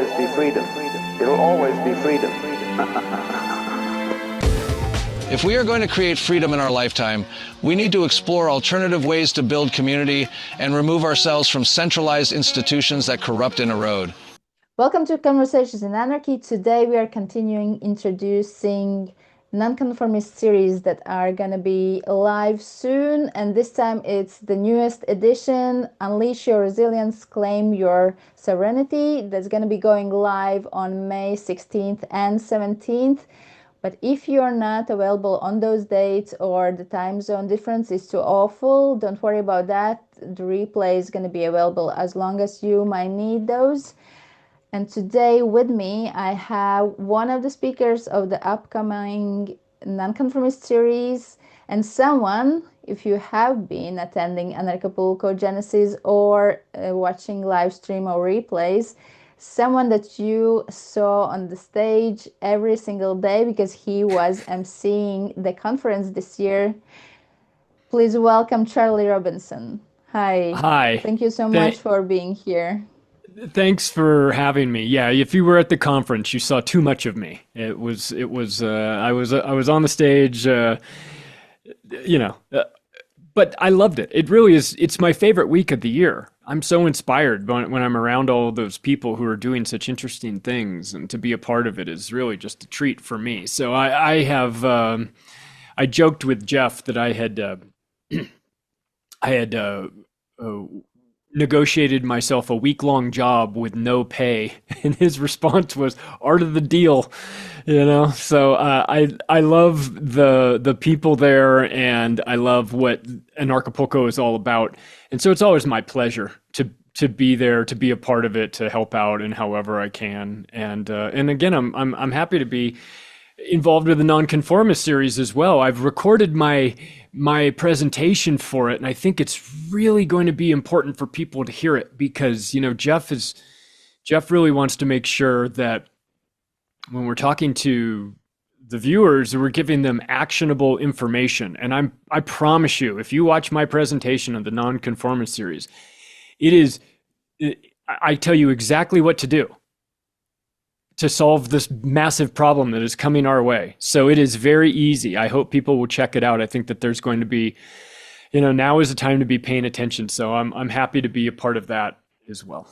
always be freedom. It'll always be freedom. If we are going to create freedom in our lifetime, we need to explore alternative ways to build community and remove ourselves from centralized institutions that corrupt and erode. Welcome to Conversations in Anarchy. Today we are continuing introducing nonconformist series that are going to be live soon, and this time it's the newest edition, Unleash Your Resilience, Claim Your Serenity. That's going to be going live on May 16th and 17th. But if you're not available on those dates or the time zone difference is too awful, don't worry about that. The replay is going to be available as long as you might need those. And today with me, I have one of the speakers of the upcoming Nonconformist series, and someone, if you have been attending Anarchapulco Genesis or watching live stream or replays, someone that you saw on the stage every single day because he was emceeing the conference this year. Please welcome Charlie Robinson. Hi. Hi. Thank you so much for being here. Thanks for having me. Yeah, if you were at the conference, you saw too much of me. I was on the stage, but I loved it. It really is. It's my favorite week of the year. I'm so inspired when I'm around all those people who are doing such interesting things, and to be a part of it is really just a treat for me. So I joked with Jeff that I had negotiated myself a week-long job with no pay, and his response was art of the deal, So I love the people there, and I love what Anarchapulco is all about, and so it's always my pleasure to be there, to be a part of it, to help out in however I can, and again I'm happy to be involved with the Nonconformist series as well. I've recorded my presentation for it, and I think it's really going to be important for people to hear it because Jeff really wants to make sure that when we're talking to the viewers, we're giving them actionable information. And I promise you, if you watch my presentation of the Nonconformist series, I tell you exactly what to do to solve this massive problem that is coming our way. So it is very easy. I hope people will check it out. I think that there's going to be, now is the time to be paying attention. So I'm happy to be a part of that as well.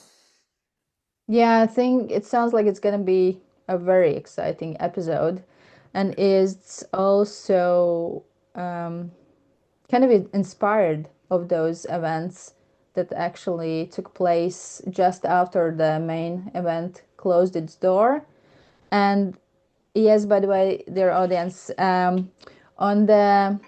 Yeah, I think it sounds like it's going to be a very exciting episode, and it's also kind of inspired of those events that actually took place just after the main event closed its door. And yes, by the way, dear audience, on the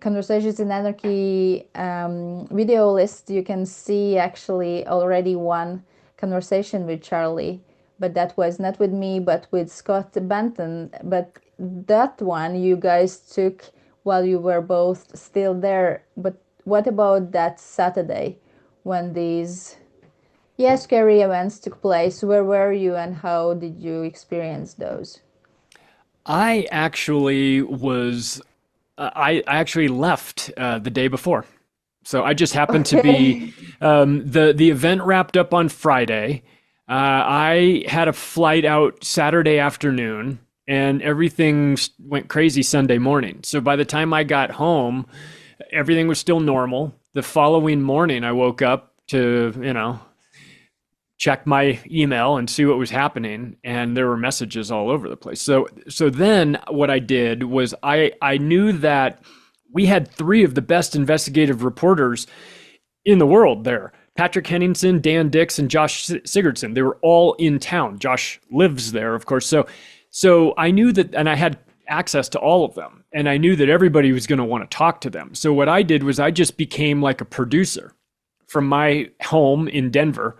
Conversations in Anarchy video list, you can see actually already one conversation with Charlie, but that was not with me, but with Scott Benton. But that one you guys took while you were both still there. But what about that Saturday when these scary events took place? Where were you and how did you experience those? I actually left the day before. So I just happened to be, the event wrapped up on Friday. I had a flight out Saturday afternoon, and everything went crazy Sunday morning. So by the time I got home, everything was still normal. The following morning, I woke up to, check my email and see what was happening, and there were messages all over the place. So then what I did was I knew that we had three of the best investigative reporters in the world there. Patrick Henningsen, Dan Dix, and Josh Sigurdson. They were all in town. Josh lives there, of course. So I knew that, and I had access to all of them, and I knew that everybody was going to want to talk to them. So what I did was I just became like a producer from my home in Denver.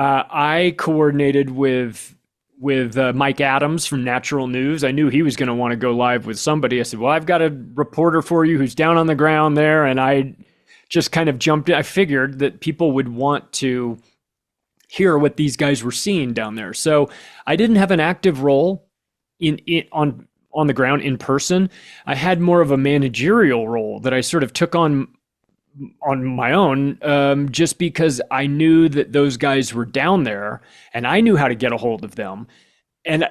I coordinated with Mike Adams from Natural News. I knew he was going to want to go live with somebody. I said, well, I've got a reporter for you who's down on the ground there. And I just kind of jumped in. I figured that people would want to hear what these guys were seeing down there. So I didn't have an active role on the ground in person. I had more of a managerial role that I sort of took on on my own, just because I knew that those guys were down there and I knew how to get a hold of them.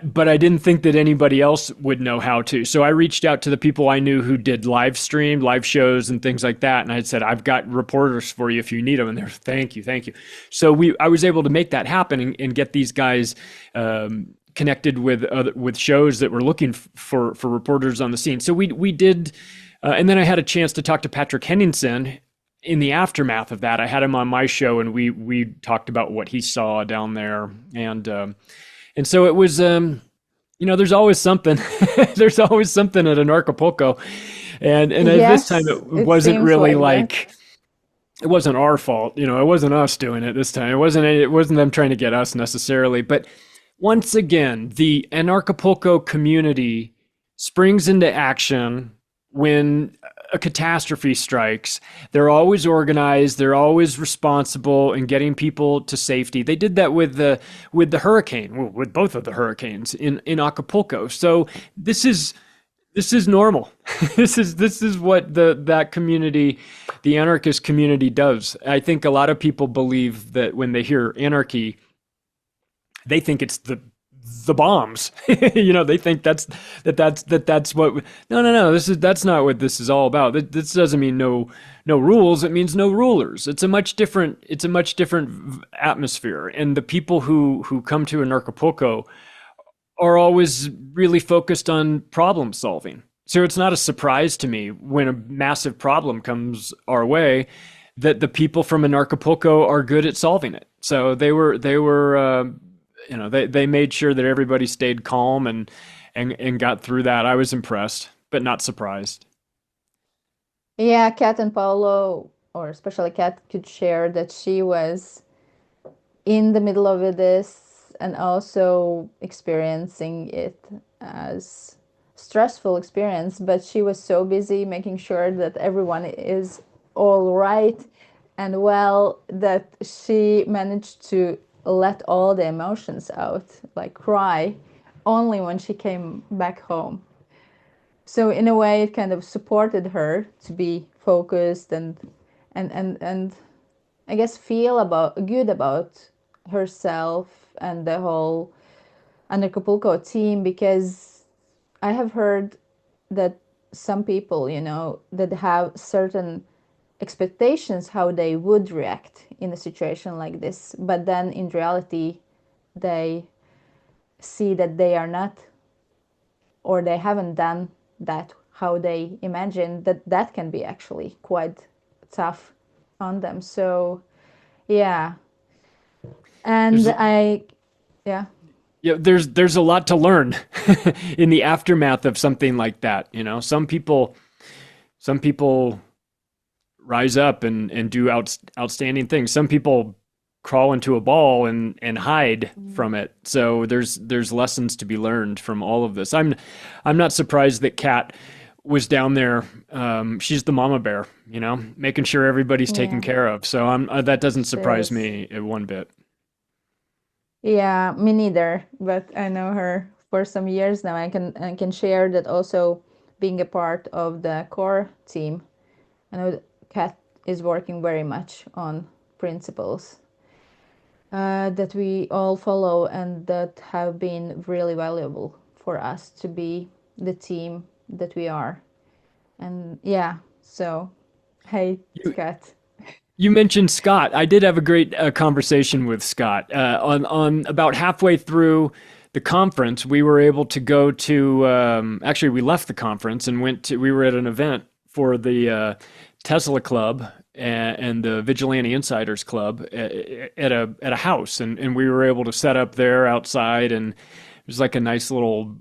But I didn't think that anybody else would know how to. So I reached out to the people I knew who did live shows and things like that. And I said, I've got reporters for you if you need them. And they're, thank you. So I was able to make that happen and get these guys connected with shows that were looking for reporters on the scene. So we did, and then I had a chance to talk to Patrick Henningsen in the aftermath of that. I had him on my show, and we talked about what he saw down there, and so it was, there's always something. There's always something at Anarchapulco, and at this time it wasn't really like it wasn't our fault. It wasn't us doing it this time. It wasn't them trying to get us necessarily, but. Once again, the Anarchapulco community springs into action when a catastrophe strikes. They're always organized. They're always responsible in getting people to safety. They did that with the hurricane, with both of the hurricanes in Acapulco. So this is normal. This is what that community, the anarchist community, does. I think a lot of people believe that when they hear anarchy, they think it's the bombs. They think that's what. No. That's not what this is all about. This doesn't mean no rules. It means no rulers. It's a much different atmosphere. And the people who come to Anarchapulco are always really focused on problem solving. So it's not a surprise to me when a massive problem comes our way that the people from Anarchapulco are good at solving it. So they were. They made sure that everybody stayed calm and got through that. I was impressed, but not surprised. Yeah, Kat and Paolo, or especially Kat, could share that she was in the middle of this and also experiencing it as stressful experience, but she was so busy making sure that everyone is all right and well that she managed to let all the emotions out, like cry, only when she came back home. So in a way, it kind of supported her to be focused and I guess feel good about herself and the whole Anarchapulco team, because I have heard that some people, that have certain expectations how they would react in a situation like this, but then in reality they see that they are not, or they haven't done that how they imagine, that can be actually quite tough on them. So yeah, and there's a lot to learn in the aftermath of something like that. Some people rise up and do outstanding things. Some people crawl into a ball and hide from it. So there's lessons to be learned from all of this. I'm not surprised that Kat was down there. She's the mama bear, making sure everybody's taken care of. So that doesn't surprise me one bit. Yeah, me neither. But I know her for some years now. I can share that also being a part of the core team. I know Kat is working very much on principles that we all follow and that have been really valuable for us to be the team that we are. And yeah, so hey, Kat. You mentioned Scott. I did have a great conversation with Scott on about halfway through the conference. We were able to go to actually we left the conference and we were at an event for the Tesla Club and the Vigilante Insiders Club at a house, and we were able to set up there outside, and it was like a nice little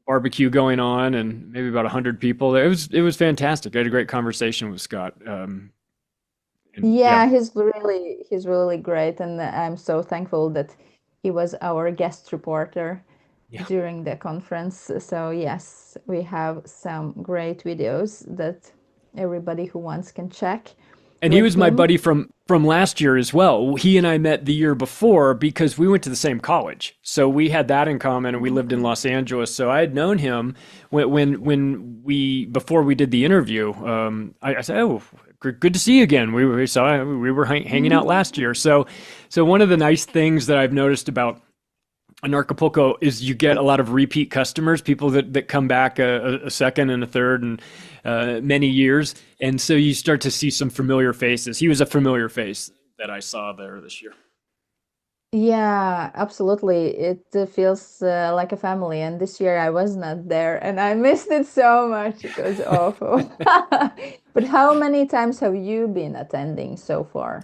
barbecue going on, and maybe about 100 people. It was fantastic. I had a great conversation with Scott. He's really great, and I'm so thankful that he was our guest reporter during the conference. So yes, we have some great videos that everybody who wants can check. And he was my buddy from last year as well. He and I met the year before because we went to the same college. So we had that in common, and we lived in Los Angeles. So I had known him before we did the interview. I said, "Oh, good to see you again. We were hanging out last year. So one of the nice things that I've noticed about Anarchapulco is you get a lot of repeat customers, people that come back a second and a third and many years. And so you start to see some familiar faces. He was a familiar face that I saw there this year. Yeah, absolutely. It feels like a family. And this year I was not there and I missed it so much. It was awful. But how many times have you been attending so far?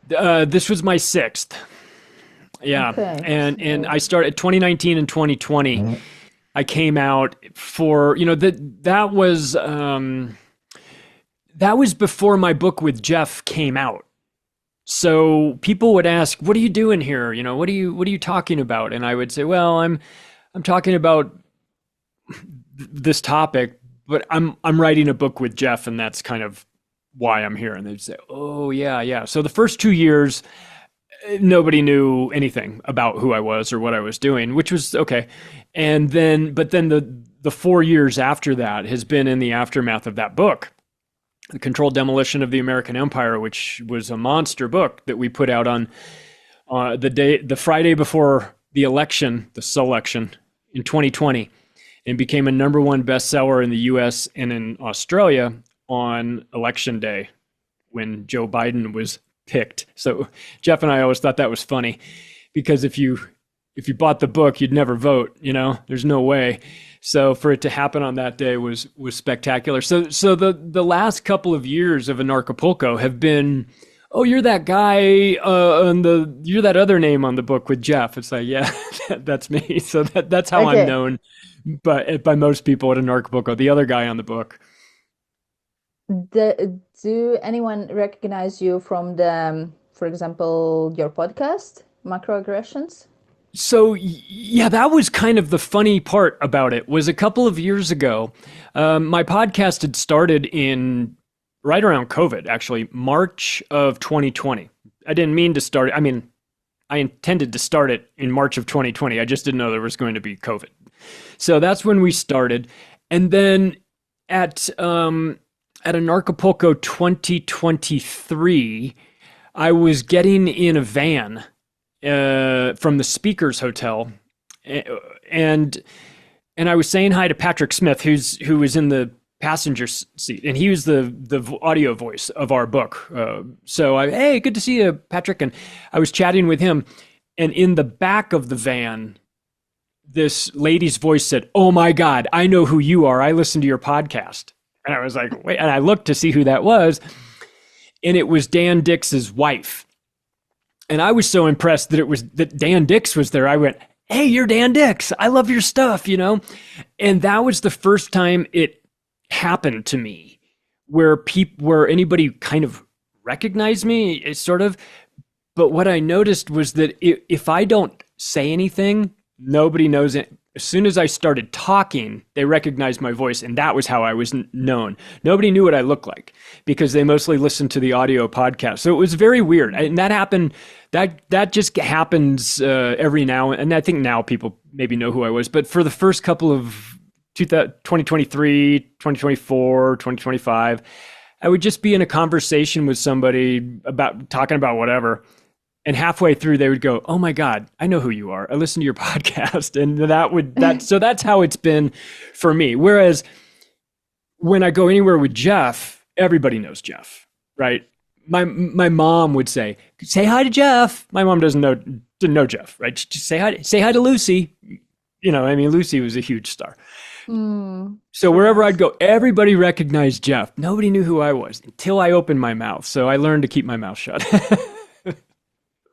This was my sixth. Yeah. Okay. And I started 2019 and 2020. I came out for, that was before my book with Jeff came out. So people would ask, "What are you doing here? What are you talking about?" And I would say, "Well, I'm talking about this topic, but I'm writing a book with Jeff, and that's kind of why I'm here." And they'd say, "Oh, yeah." So the first 2 years, nobody knew anything about who I was or what I was doing, which was okay. But then the 4 years after that has been in the aftermath of that book, The Controlled Demolition of the American Empire, which was a monster book that we put out on the Friday before the election, the selection in 2020, and became a #1 bestseller in the US and in Australia on election day when Joe Biden was picked. So Jeff and I always thought that was funny, because if you bought the book, you'd never vote, there's no way. So for it to happen on that day was spectacular. So the last couple of years of Anarchapulco have been, "Oh, you're that guy you're that other name on the book with Jeff." It's like, yeah, that's me. So that's how Okay. I'm known by most people at Anarchapulco, the other guy on the book. Do anyone recognize you from for example, your podcast, Macroagressions? So yeah, that was kind of the funny part about it. Was a couple of years ago, my podcast had started in right around COVID, actually, March of 2020. I didn't mean to start it. I mean, I intended to start it in March of 2020. I just didn't know there was going to be COVID. So that's when we started. And then at Anarchapulco 2023, I was getting in a van from the Speakers Hotel, and I was saying hi to Patrick Smith, who was in the passenger seat, and he was the audio voice of our book. So hey, good to see you, Patrick. And I was chatting with him, and in the back of the van, this lady's voice said, "Oh my God, I know who you are. I listened to your podcast." And I was like, wait, and I looked to see who that was, and it was Dan Dix's wife. And I was so impressed that Dan Dix was there. I went, "Hey, you're Dan Dix. I love your stuff, And that was the first time it happened to me where anybody kind of recognized me, sort of. But what I noticed was that if I don't say anything, nobody knows it. As soon as I started talking, they recognized my voice, and that was how I was known. Nobody knew what I looked like because they mostly listened to the audio podcast. So it was very weird, and that happened. That just happens every now, and I think now people maybe know who I was. But for the first couple of 2023, 2024, 2025, I would just be in a conversation with somebody talking about whatever. And halfway through, they would go, "Oh my God, I know who you are. I listen to your podcast." And so that's how it's been for me. Whereas when I go anywhere with Jeff, everybody knows Jeff, right? My mom would say hi to Jeff. My mom didn't know Jeff, right? Just say hi to Lucy. Lucy was a huge star. So wherever I'd go, everybody recognized Jeff. Nobody knew who I was until I opened my mouth. So I learned to keep my mouth shut.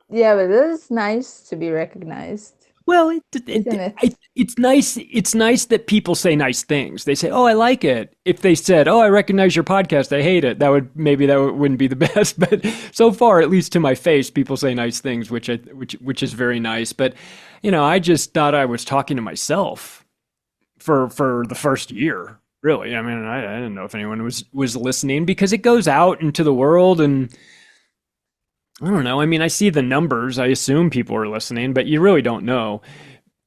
Yeah, but it is nice to be recognized. Well, Isn't it? it's nice. It's nice that people say nice things. They say, "Oh, I like it." If they said, "Oh, I recognize your podcast. I hate it," that wouldn't be the best. But so far, at least to my face, people say nice things, which is very nice. But I just thought I was talking to myself for the first year. Really, I mean, I didn't know if anyone was listening, because it goes out into the world, and I don't know. I mean, I see the numbers. I assume people are listening, but you really don't know.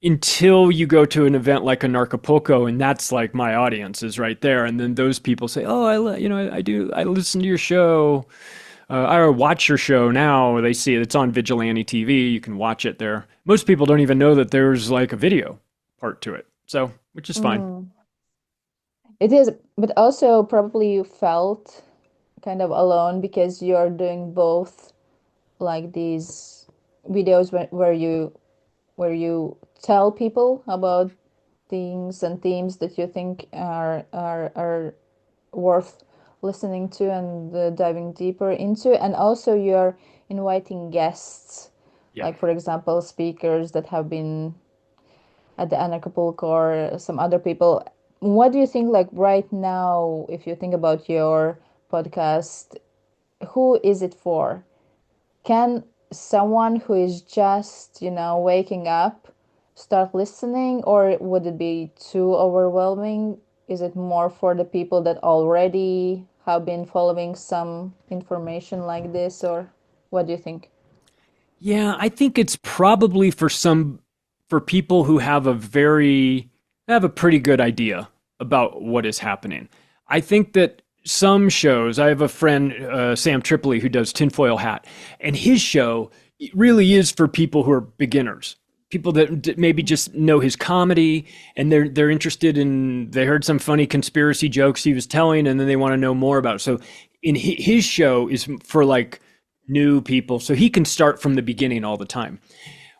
until you go to an event like Anarchapulco, and that's like my audience is right there. And then those people say, "Oh, I listen to your show. I watch your show now." They see it's on Vigilante TV. You can watch it there. Most people don't even know that there's like a video part to it. So, which is fine. It is, but also probably you felt kind of alone because you're doing both, like these videos where you tell people about things and themes that you think are worth listening to and diving deeper into, and also you're inviting guests, Yeah. like for example speakers that have been at the Anarchapulco or some other people. What do you think, like right now, if you think about your podcast, who is it for? Can someone who is just, waking up start listening, or would it be too overwhelming? Is it more for the people that already have been following some information like this, or what do you think? Yeah, I think it's probably for people who have a pretty good idea about what is happening. I think that some shows, I have a friend, Sam Tripoli, who does Tinfoil Hat, and his show really is for people who are beginners, people that maybe just know his comedy, and they're interested they heard some funny conspiracy jokes he was telling, and then they want to know more about it. So in his show is for like new people, so he can start from the beginning all the time.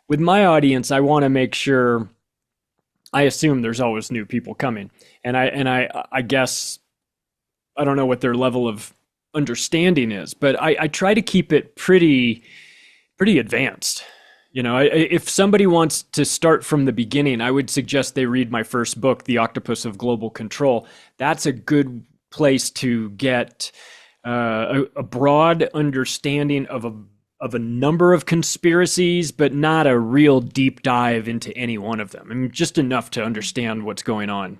With my audience, I want to make sure, I assume there's always new people coming, and I guess I don't know what their level of understanding is, but I try to keep it pretty advanced. If somebody wants to start from the beginning, I would suggest they read my first book, The Octopus of Global Control. That's a good place to get a broad understanding of a number of conspiracies, but not a real deep dive into any one of them. I mean, just enough to understand what's going on.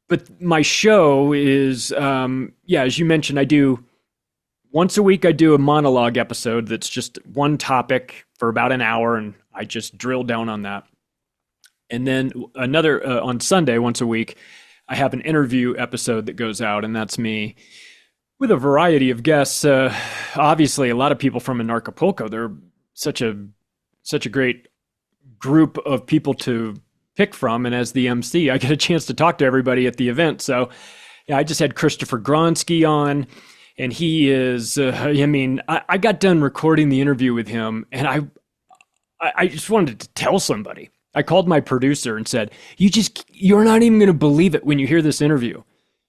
But my show is, as you mentioned, once a week I do a monologue episode that's just one topic for about an hour, and I just drill down on that. And then another, on Sunday, once a week, I have an interview episode that goes out, and that's me with a variety of guests. Obviously, a lot of people from Anarchapulco. They're such a great group of people to pick from, and as the MC, I get a chance to talk to everybody at the event. So, yeah, I just had Christopher Gronsky on, and he is. I got done recording the interview with him, and I just wanted to tell somebody. I called my producer and said, "You're not even going to believe it when you hear this interview.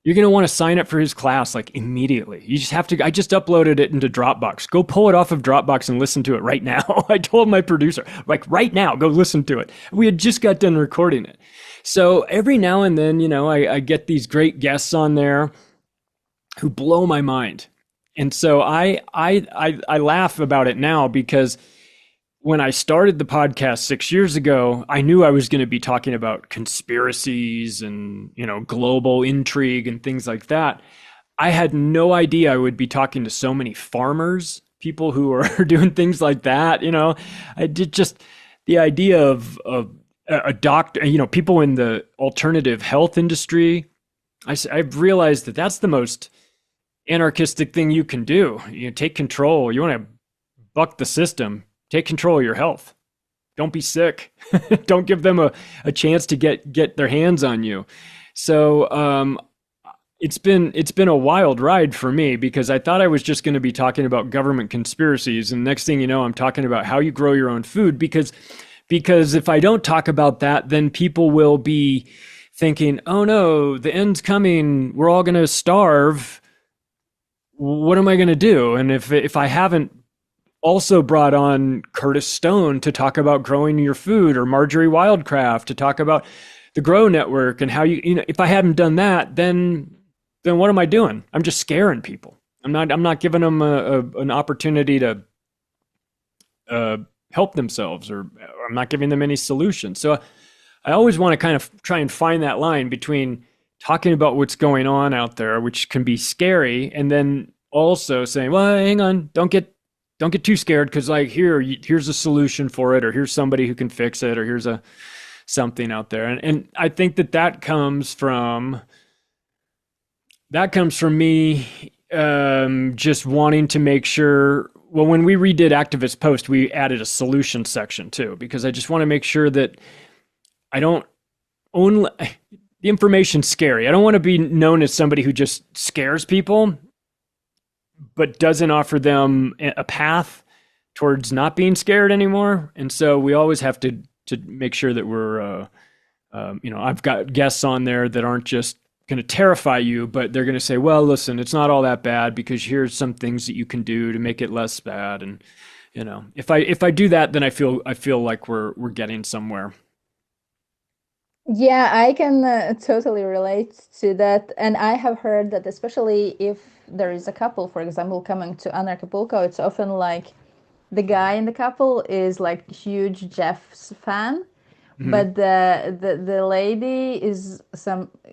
You're going to want to sign up for his class like immediately. You just have to, I just uploaded it into Dropbox. Go pull it off of Dropbox and listen to it right now." I told my producer, like, right now, go listen to it. We had just got done recording it. So every now and then, I get these great guests on there who blow my mind. And so I laugh about it now, because when I started the podcast 6 years ago, I knew I was going to be talking about conspiracies and, global intrigue and things like that. I had no idea I would be talking to so many farmers, people who are doing things like that. I did just the idea of a doctor, people in the alternative health industry. I've realized that that's the most anarchistic thing you can do. Take control. You want to buck the system. Take control of your health. Don't be sick. Don't give them a chance to get their hands on you. So it's been a wild ride for me, because I thought I was just going to be talking about government conspiracies, and next thing you know, I'm talking about how you grow your own food, because if I don't talk about that, then people will be thinking, "Oh no, the end's coming. We're all going to starve. What am I going to do?" And if I haven't also brought on Curtis Stone to talk about growing your food, or Marjorie Wildcraft to talk about the Grow Network and how if I haven't done that, then what am I doing? I'm just scaring people. I'm not giving them an opportunity to help themselves, or I'm not giving them any solutions. So I always want to kind of try and find that line between talking about what's going on out there, which can be scary, and then also saying, "Well, hang on, don't get don't get too scared, because like here's a solution for it, or here's somebody who can fix it, or here's something out there. And I think that comes from me just wanting to make sure. Well, when we redid Activist Post, we added a solution section too, because I just want to make sure that I don't only, the information's scary. I don't want to be known as somebody who just scares people, but doesn't offer them a path towards not being scared anymore. And so we always have to make sure that we're, I've got guests on there that aren't just going to terrify you, but they're going to say, well, listen, it's not all that bad, because here's some things that you can do to make it less bad. And, if I do that, then I feel like we're getting somewhere. Yeah, I can totally relate to that. And I have heard that, especially if there is a couple, for example, coming to Anarchapulco, it's often like the guy in the couple is like huge Jeff's fan, but the lady is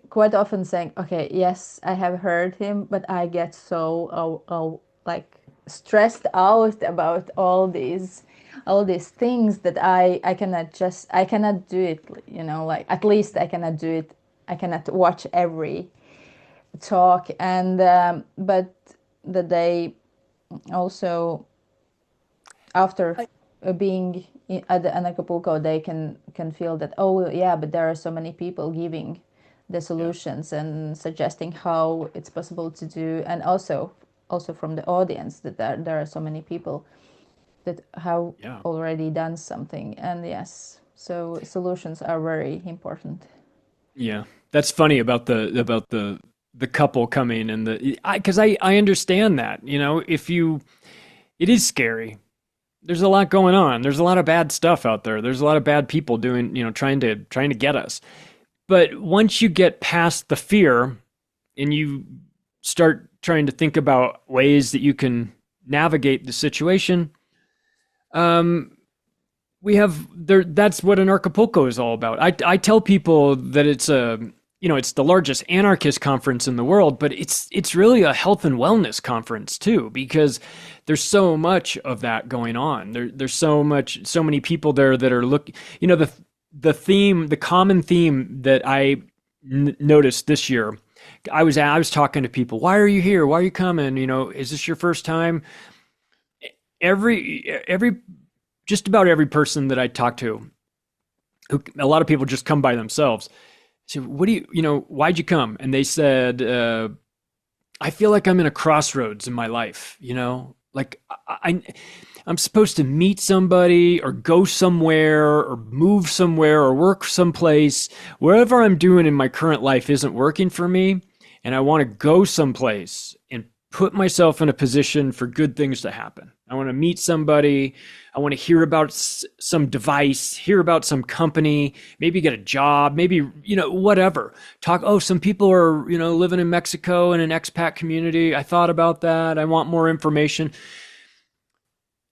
quite often saying, okay, yes, I have heard him, but I get so like stressed out about all these things that I cannot do it, like at least I cannot do it. I cannot watch every talk. And but that they also, after being at the Anarchapulco, they can feel that, oh yeah, but there are so many people giving the solutions and suggesting how it's possible to do, and also from the audience, that there are so many people that have already done something. And yes, so solutions are very important. Yeah, that's funny about the couple coming, and because I understand that, it is scary. There's a lot going on. There's a lot of bad stuff out there. There's a lot of bad people doing, trying to get us. But once you get past the fear and you start trying to think about ways that you can navigate the situation, we have there. That's what Anarchapulco is all about. I tell people that it's it's the largest anarchist conference in the world, but it's really a health and wellness conference too, because there's so much of that going on. There's so many people there that are looking. The common theme that I noticed this year, I was talking to people. Why are you here? Why are you coming? Is this your first time? Just about every person that I talk to, a lot of people just come by themselves. So why'd you come? And they said, I feel like I'm in a crossroads in my life, like I'm supposed to meet somebody or go somewhere or move somewhere or work someplace. Wherever I'm doing in my current life isn't working for me. And I want to go someplace and put myself in a position for good things to happen. I want to meet somebody. I want to hear about some device, hear about some company, maybe get a job, maybe, whatever. Some people are, living in Mexico in an expat community. I thought about that. I want more information.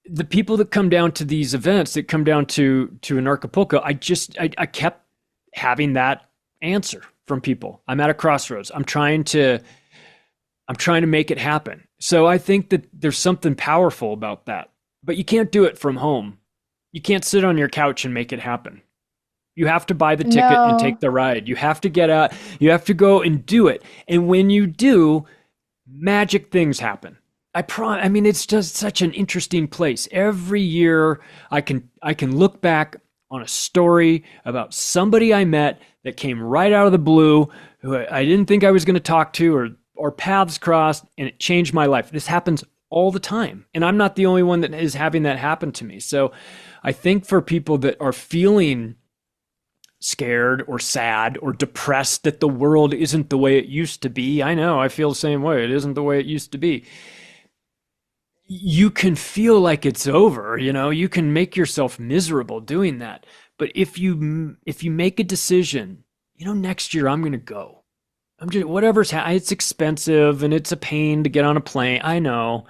The people that come down to these events, that come down to Anarchapulco, I kept having that answer from people. I'm at a crossroads. I'm trying to make it happen. So I think that there's something powerful about that. But you can't do it from home. You can't sit on your couch and make it happen. You have to buy the ticket and take the ride. You have to get out. You have to go and do it. And when you do, magic things happen. It's just such an interesting place. Every year I can look back on a story about somebody I met that came right out of the blue, who I didn't think I was going to talk to, or paths crossed, and it changed my life. This happens all the time. And I'm not the only one that is having that happen to me. So I think for people that are feeling scared or sad or depressed that the world isn't the way it used to be, I know, I feel the same way. It isn't the way it used to be. You can feel like it's over, you can make yourself miserable doing that. But if you make a decision, next year I'm going to go. It's expensive and it's a pain to get on a plane. I know,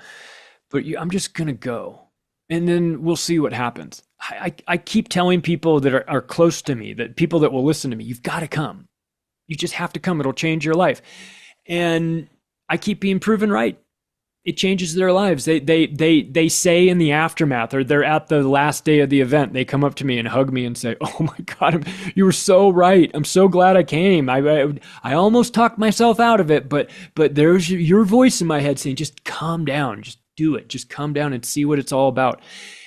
but I'm just going to go, and then we'll see what happens. I keep telling people that are close to me, that people that will listen to me, you've got to come. You just have to come. It'll change your life. And I keep being proven right. it changes their lives. They say in the aftermath, or they're at the last day of the event, they come up to me and hug me and say, "Oh my God, you were so right. I'm so glad I came. I almost talked myself out of it, but there's your voice in my head saying, just calm down, just do it, just calm down and see what it's all about."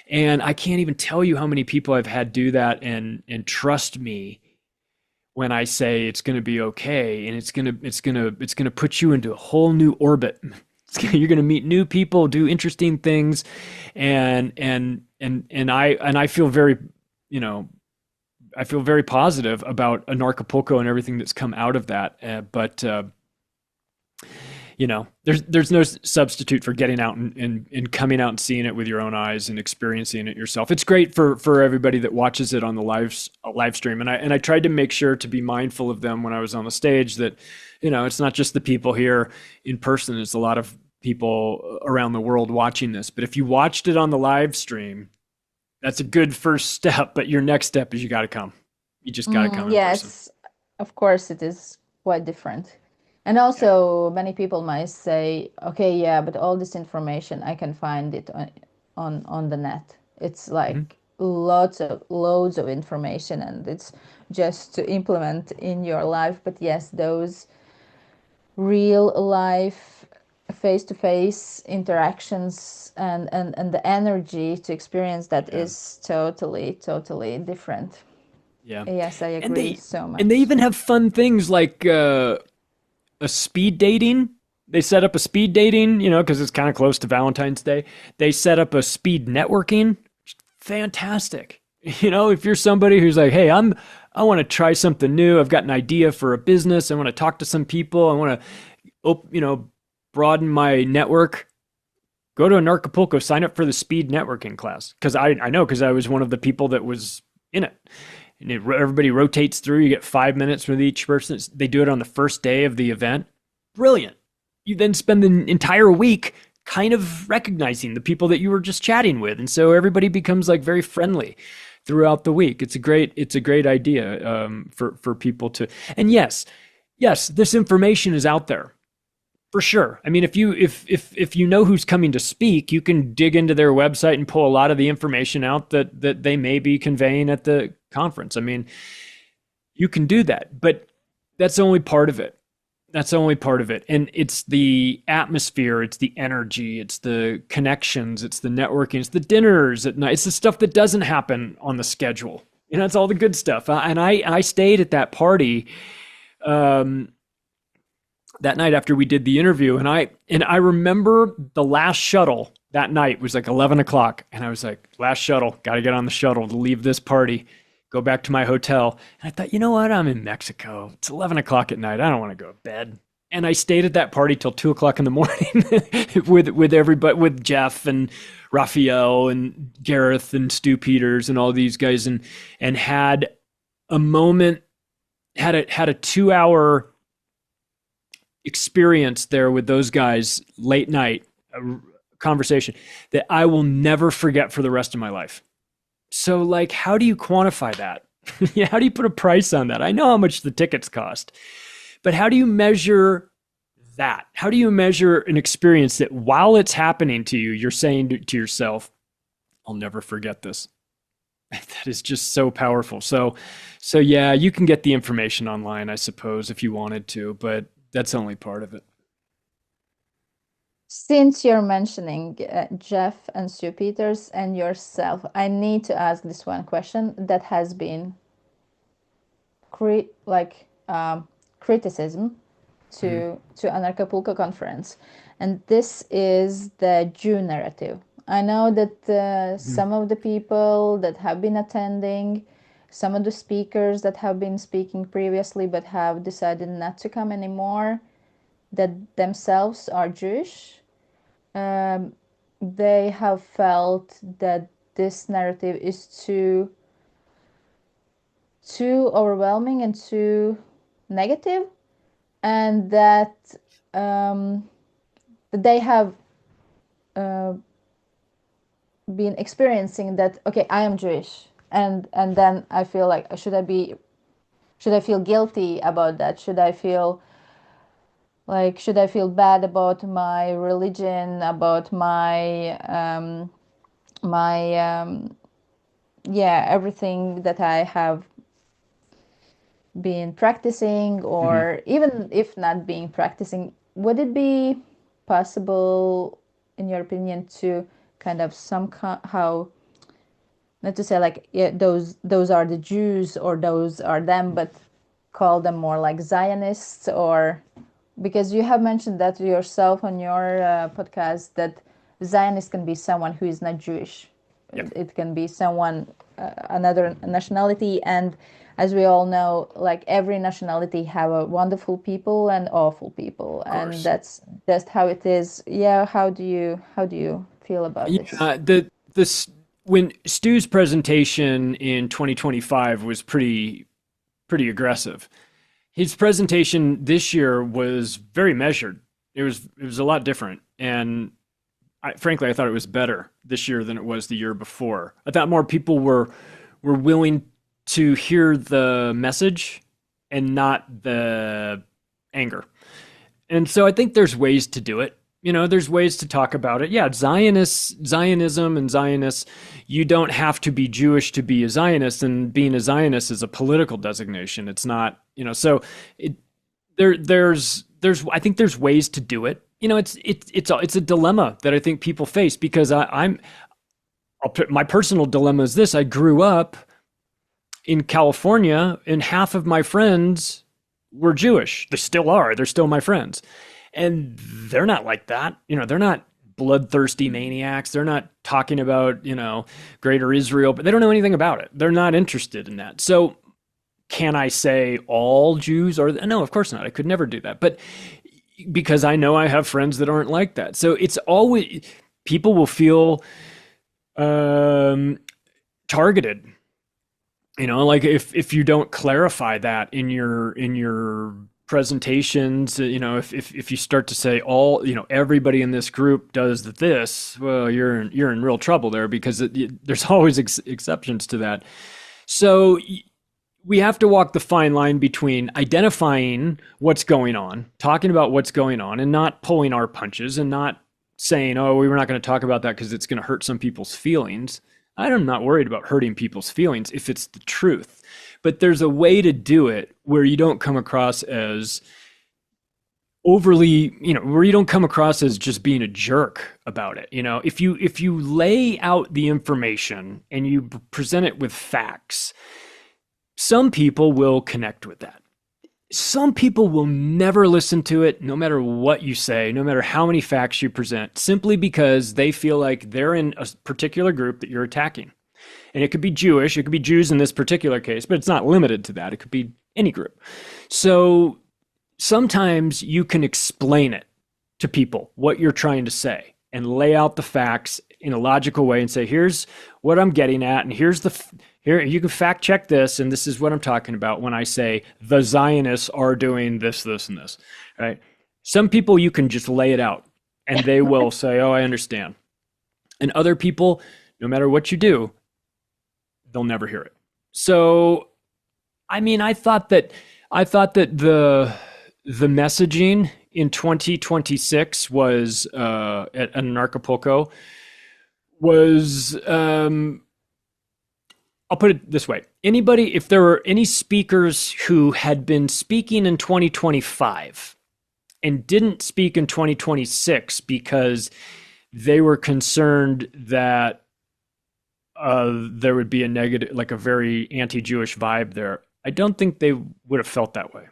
And I can't even tell you how many people I've had do that and trust me when I say it's going to be okay, and it's going to put you into a whole new orbit. You're going to meet new people, do interesting things, and I feel very, I feel very positive about Anarchapulco and everything that's come out of that. But there's no substitute for getting out and coming out and seeing it with your own eyes and experiencing it yourself. It's great for everybody that watches it on the live stream. And I tried to make sure to be mindful of them when I was on the stage, that, it's not just the people here in person. It's a lot of people around the world watching this. But if you watched it on the live stream, that's a good first step. But your next step is you got to come. You just got to come in Yes, person. of course, it is quite different. And also, many people might say, okay, yeah, but all this information, I can find it on the net. It's like loads of information, and it's just to implement in your life. But yes, those real life face-to-face interactions and the energy to experience that is totally different. Yeah. Yes, I And agree so much. they even have fun things like a speed dating. They set up a speed dating, because it's kind of close to Valentine's Day. They set up a speed networking. Fantastic. If you're somebody who's like, hey, I want to try something new. I've got an idea for a business. I want to talk to some people. I want to, broaden my network. Go to Anarchapulco, sign up for the speed networking class. Because I know, because I was one of the people that was in it. And everybody rotates through. You get 5 minutes with each person. They do it on the first day of the event. Brilliant. You then spend the entire week kind of recognizing the people that you were just chatting with. And so everybody becomes like very friendly throughout the week. It's a great idea for people to. And yes, this information is out there. For sure. I mean, if you know who's coming to speak, you can dig into their website and pull a lot of the information out that they may be conveying at the conference. I mean, you can do that, but that's only part of it. And it's the atmosphere, it's the energy, it's the connections, it's the networking, it's the dinners at night. It's the stuff that doesn't happen on the schedule. It's all the good stuff. And I stayed at that party that night after we did the interview, and I remember the last shuttle that night was like 11 o'clock, and I was like, last shuttle, got to get on the shuttle to leave this party, go back to my hotel. And I thought, you know what? I'm in Mexico. It's 11 o'clock at night. I don't want to go to bed. And I stayed at that party till 2 o'clock in the morning with everybody, with Jeff and Raphael and Gareth and Stu Peters and all these guys, and had a moment, had a 2-hour experience there with those guys late night, a conversation that I will never forget for the rest of my life. So like, how do you quantify that? How do you put a price on that? I know how much the tickets cost, but how do you measure that? How do you measure an experience that while it's happening to you, you're saying to yourself, I'll never forget this? That is just so powerful. So yeah, you can get the information online, I suppose, if you wanted to, but that's only part of it. Since you're mentioning Jeff and Stu Peters and yourself, I need to ask this one question that has been criticism to Anarchapulco conference, and this is the Jew narrative. I know that some of the people that have been attending, some of the speakers that have been speaking previously but have decided not to come anymore, that themselves are Jewish, they have felt that this narrative is too overwhelming and too negative, and that they have been experiencing that, okay, I am Jewish, and then I feel like, should I feel guilty about that? Should I feel Like, should I feel bad about my religion, about my yeah, everything that I have been practicing, Mhm. or even if not being practicing, would it be possible, in your opinion, to kind of somehow, not to say like, yeah, those are the Jews or those are them, but call them more like Zionists? Or because you have mentioned that yourself on your podcast, that Zionist can be someone who is not Jewish. Yeah, It can be someone, another nationality, and as we all know, like every nationality have a wonderful people and awful people, of and course. that's just how it is. Yeah, how do you feel about this? Yeah, when Stu's presentation in 2025 was pretty aggressive. His presentation this year was very measured. It was a lot different, and frankly, I thought it was better this year than it was the year before. I thought more people were willing to hear the message and not the anger. And so I think there's ways to do it. There's ways to talk about it. Yeah, Zionism and Zionists, you don't have to be Jewish to be a Zionist, and being a Zionist is a political designation. It's not, so it, there's I think there's ways to do it. It's a dilemma that I think people face, because my personal dilemma is this: I grew up in California, and half of my friends were Jewish. They still are. They're still my friends. And they're not like that. They're not bloodthirsty maniacs. They're not talking about, greater Israel, but they don't know anything about it. They're not interested in that. So can I say all Jews are? No, of course not. I could never do that. But because I know I have friends that aren't like that. So it's always, people will feel targeted. Like if you don't clarify that in your presentations, if you start to say everybody in this group does this, well, you're in real trouble there, because there's always exceptions to that. So we have to walk the fine line between identifying what's going on, talking about what's going on, and not pulling our punches, and not saying, oh, we were not going to talk about that because it's going to hurt some people's feelings. I'm not worried about hurting people's feelings if it's the truth. But there's a way to do it where you don't come across as overly, where you don't come across as just being a jerk about it. If you lay out the information and you present it with facts, some people will connect with that. Some people will never listen to it, no matter what you say, no matter how many facts you present, simply because they feel like they're in a particular group that you're attacking. And it could be Jewish, it could be Jews in this particular case, but it's not limited to that. It could be any group. So sometimes you can explain it to people, what you're trying to say, and lay out the facts in a logical way and say, here's what I'm getting at, and here you can fact check this, and this is what I'm talking about when I say the Zionists are doing this, this, and this, right? Some people, you can just lay it out and they will say, oh, I understand. And other people, no matter what you do, they'll never hear it. So, I thought that the messaging in 2026 was at Anarchapulco was, I'll put it this way. If there were any speakers who had been speaking in 2025 and didn't speak in 2026 because they were concerned that there would be a negative, like a very anti-Jewish vibe there, I don't think they would have felt that way.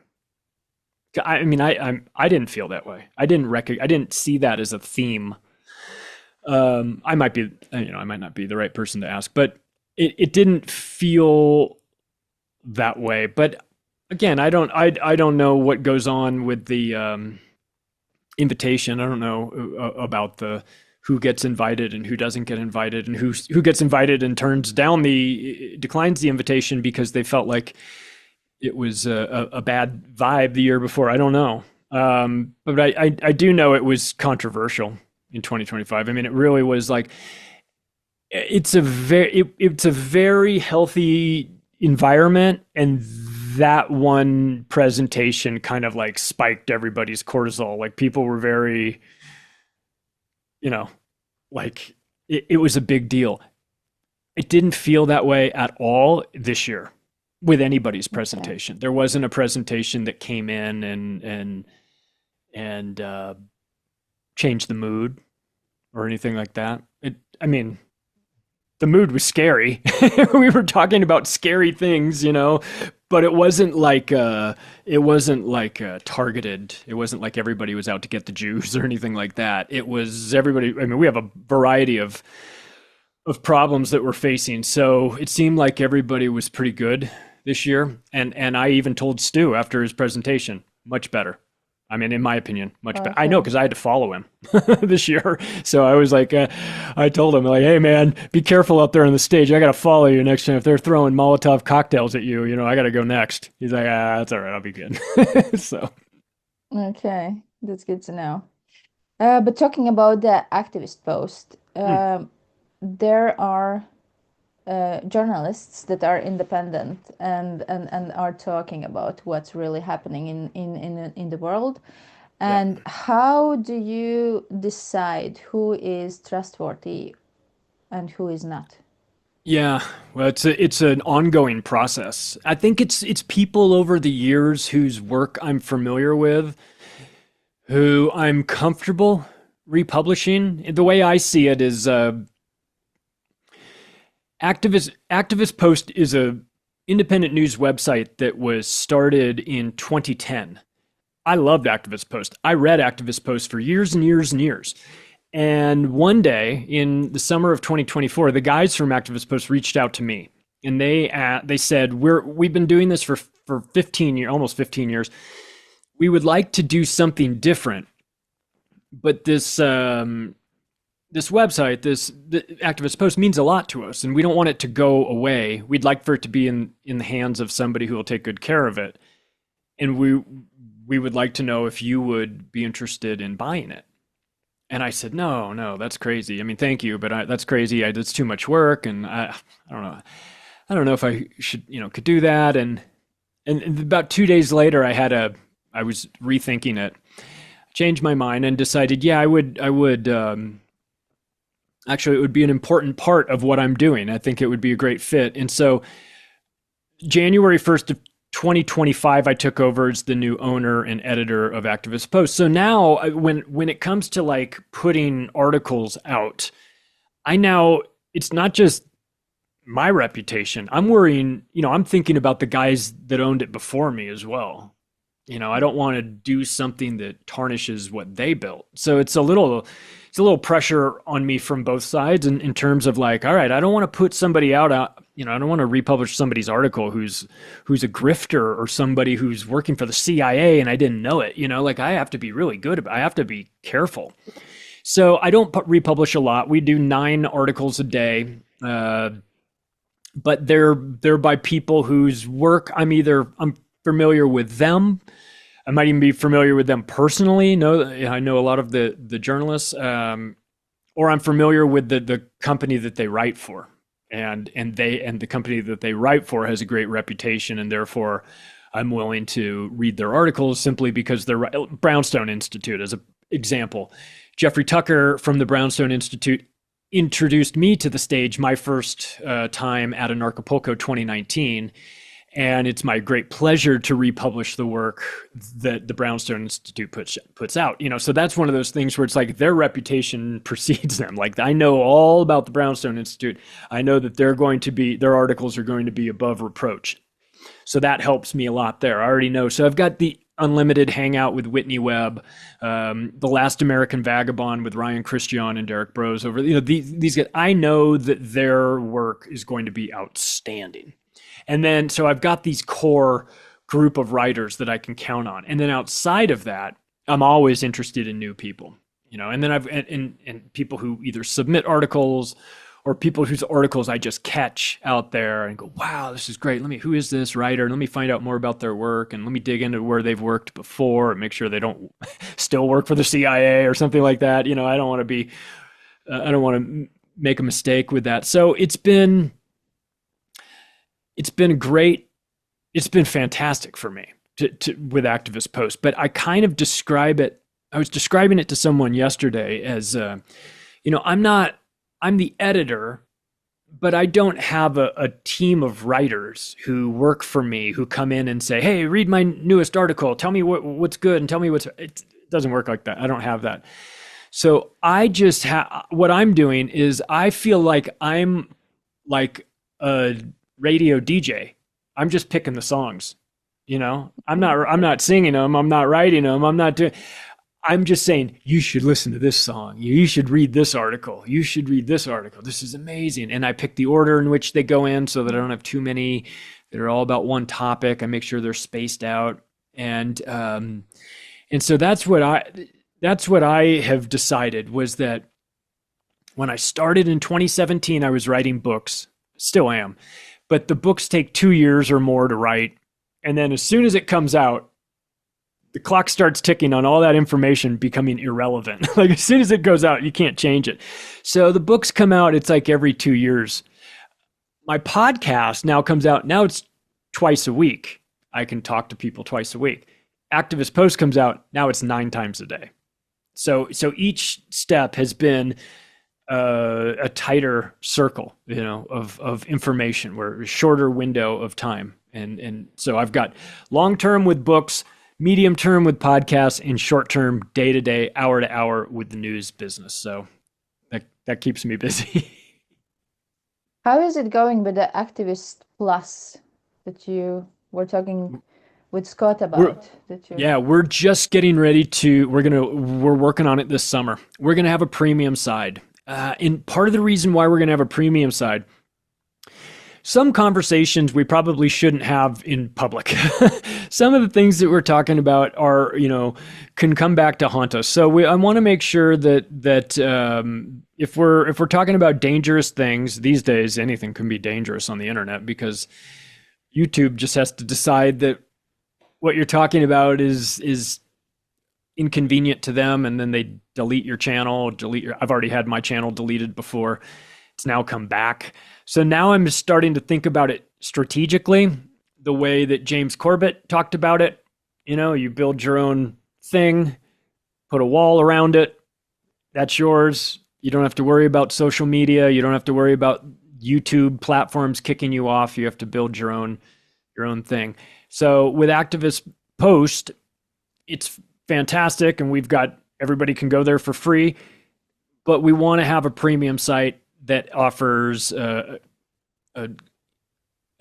I didn't feel that way. I didn't see that as a theme. I might not be the right person to ask, but it didn't feel that way. But again, I don't know what goes on with the invitation. I don't know about who gets invited and who doesn't get invited, and who gets invited and declines the invitation because they felt like it was a bad vibe the year before. I don't know. But I do know it was controversial in 2025. It really was like, it's a very healthy environment, and that one presentation kind of like spiked everybody's cortisol. Like people were very, like it was a big deal. It didn't feel that way at all this year with anybody's presentation. Okay. There wasn't a presentation that came in and changed the mood or anything like that. The mood was scary. We were talking about scary things, but it wasn't like targeted. It wasn't like everybody was out to get the Jews or anything like that. It was everybody. We have a variety of problems that we're facing. So it seemed like everybody was pretty good this year. And I even told Stu after his presentation, much better. In my opinion, much better. I know, because I had to follow him this year. So I was like, I told him, like, hey, man, be careful up there on the stage. I got to follow you next time. If they're throwing Molotov cocktails at you, I got to go next. He's like, that's all right. I'll be good. So. Okay, that's good to know. But talking about the activist post, there are journalists that are independent and are talking about what's really happening in the world. And how do you decide who is trustworthy and who is not? Yeah, well, it's an ongoing process. I think it's people over the years whose work I'm familiar with, who I'm comfortable republishing. The way I see it is Activist Post is a independent news website that was started in 2010. I loved Activist Post. I read Activist Post for years and years and years. And one day in the summer of 2024, the guys from Activist Post reached out to me, and they said, we've been doing this for 15 years, almost 15 years. We would like to do something different, but this website, the Activist Post, means a lot to us, and we don't want it to go away. We'd like for it to be in the hands of somebody who will take good care of it. And we would like to know if you would be interested in buying it. And I said, no, that's crazy. Thank you, but that's crazy. That's too much work, and I don't know. I don't know if I should, could do that. And about 2 days later, I was rethinking it, changed my mind, and decided, I would. Actually, it would be an important part of what I'm doing. I think it would be a great fit. And so January 1st of 2025, I took over as the new owner and editor of Activist Post. So now when it comes to like putting articles out, it's not just my reputation. I'm worrying, I'm thinking about the guys that owned it before me as well. I don't want to do something that tarnishes what they built. So it's a little pressure on me from both sides in terms of like, all right, I don't want to put somebody out, I don't want to republish somebody's article who's a grifter or somebody who's working for the CIA and I didn't know it. Like I have to be really good. I have to be careful. So I don't republish a lot. We do 9 articles a day, but they're by people whose work I'm familiar with them. I might even be familiar with them personally. I know a lot of the journalists, or I'm familiar with the company that they write for, and the company that they write for has a great reputation, and therefore I'm willing to read their articles simply because they're Brownstone Institute, as an example. Jeffrey Tucker from the Brownstone Institute introduced me to the stage my first time at Anarchapulco 2019. And it's my great pleasure to republish the work that the Brownstone Institute puts out. So that's one of those things where it's like their reputation precedes them. Like I know all about the Brownstone Institute. I know that their articles are going to be above reproach. So that helps me a lot there. I already know. So I've got the Unlimited Hangout with Whitney Webb, The Last American Vagabond with Ryan Christian and Derek Brose over, these guys. I know that their work is going to be outstanding. And then, so I've got these core group of writers that I can count on. And then outside of that, I'm always interested in new people, and then and people who either submit articles or people whose articles I just catch out there and go, wow, this is great. Who is this writer? Let me find out more about their work, and let me dig into where they've worked before and make sure they don't still work for the CIA or something like that. I don't want to make a mistake with that. So it's been great it's been fantastic for me with activist posts. But I kind of describe it. I was describing it to someone yesterday as, I'm the editor, but I don't have a team of writers who work for me, who come in and say, hey, read my newest article. Tell me what's good and tell me it doesn't work like that. I don't have that. So I just what I'm doing is I feel like I'm like a radio DJ. I'm just picking the songs, I'm not singing them. I'm not writing them. I'm just saying, you should listen to this song. You should read this article. You should read this article. This is amazing. And I pick the order in which they go in so that I don't have too many that are all about one topic. I make sure they're spaced out. And so that's what I have decided, was that when I started in 2017, I was writing books, still am, but the books take 2 years or more to write. And then as soon as it comes out, the clock starts ticking on all that information becoming irrelevant. Like as soon as it goes out, you can't change it. So the books come out, it's like every 2 years. My podcast now comes out, now it's twice a week. I can talk to people twice a week. Activist Post comes out, now it's 9 times a day. So each step has been a tighter circle, of information, where a shorter window of time. And so I've got long-term with books, medium-term with podcasts, and short-term, day-to-day, hour-to-hour with the news business. So that keeps me busy. How is it going with the Activist Plus that you were talking with Scott about? We're just getting ready to, we're working on it this summer. We're going to have a premium side. And part of the reason why we're going to have a premium side, some conversations we probably shouldn't have in public. Some of the things that we're talking about are, can come back to haunt us. So I want to make sure that if we're talking about dangerous things these days, anything can be dangerous on the internet, because YouTube just has to decide that what you're talking about is inconvenient to them, and then they delete your channel. I've already had my channel deleted before. It's now come back. So now I'm starting to think about it strategically, the way that James Corbett talked about it. You build your own thing, put a wall around it. That's yours. You don't have to worry about social media. You don't have to worry about YouTube platforms kicking you off. You have to build your own thing. So with Activist Post, it's fantastic, and everybody can go there for free, but we want to have a premium site that offers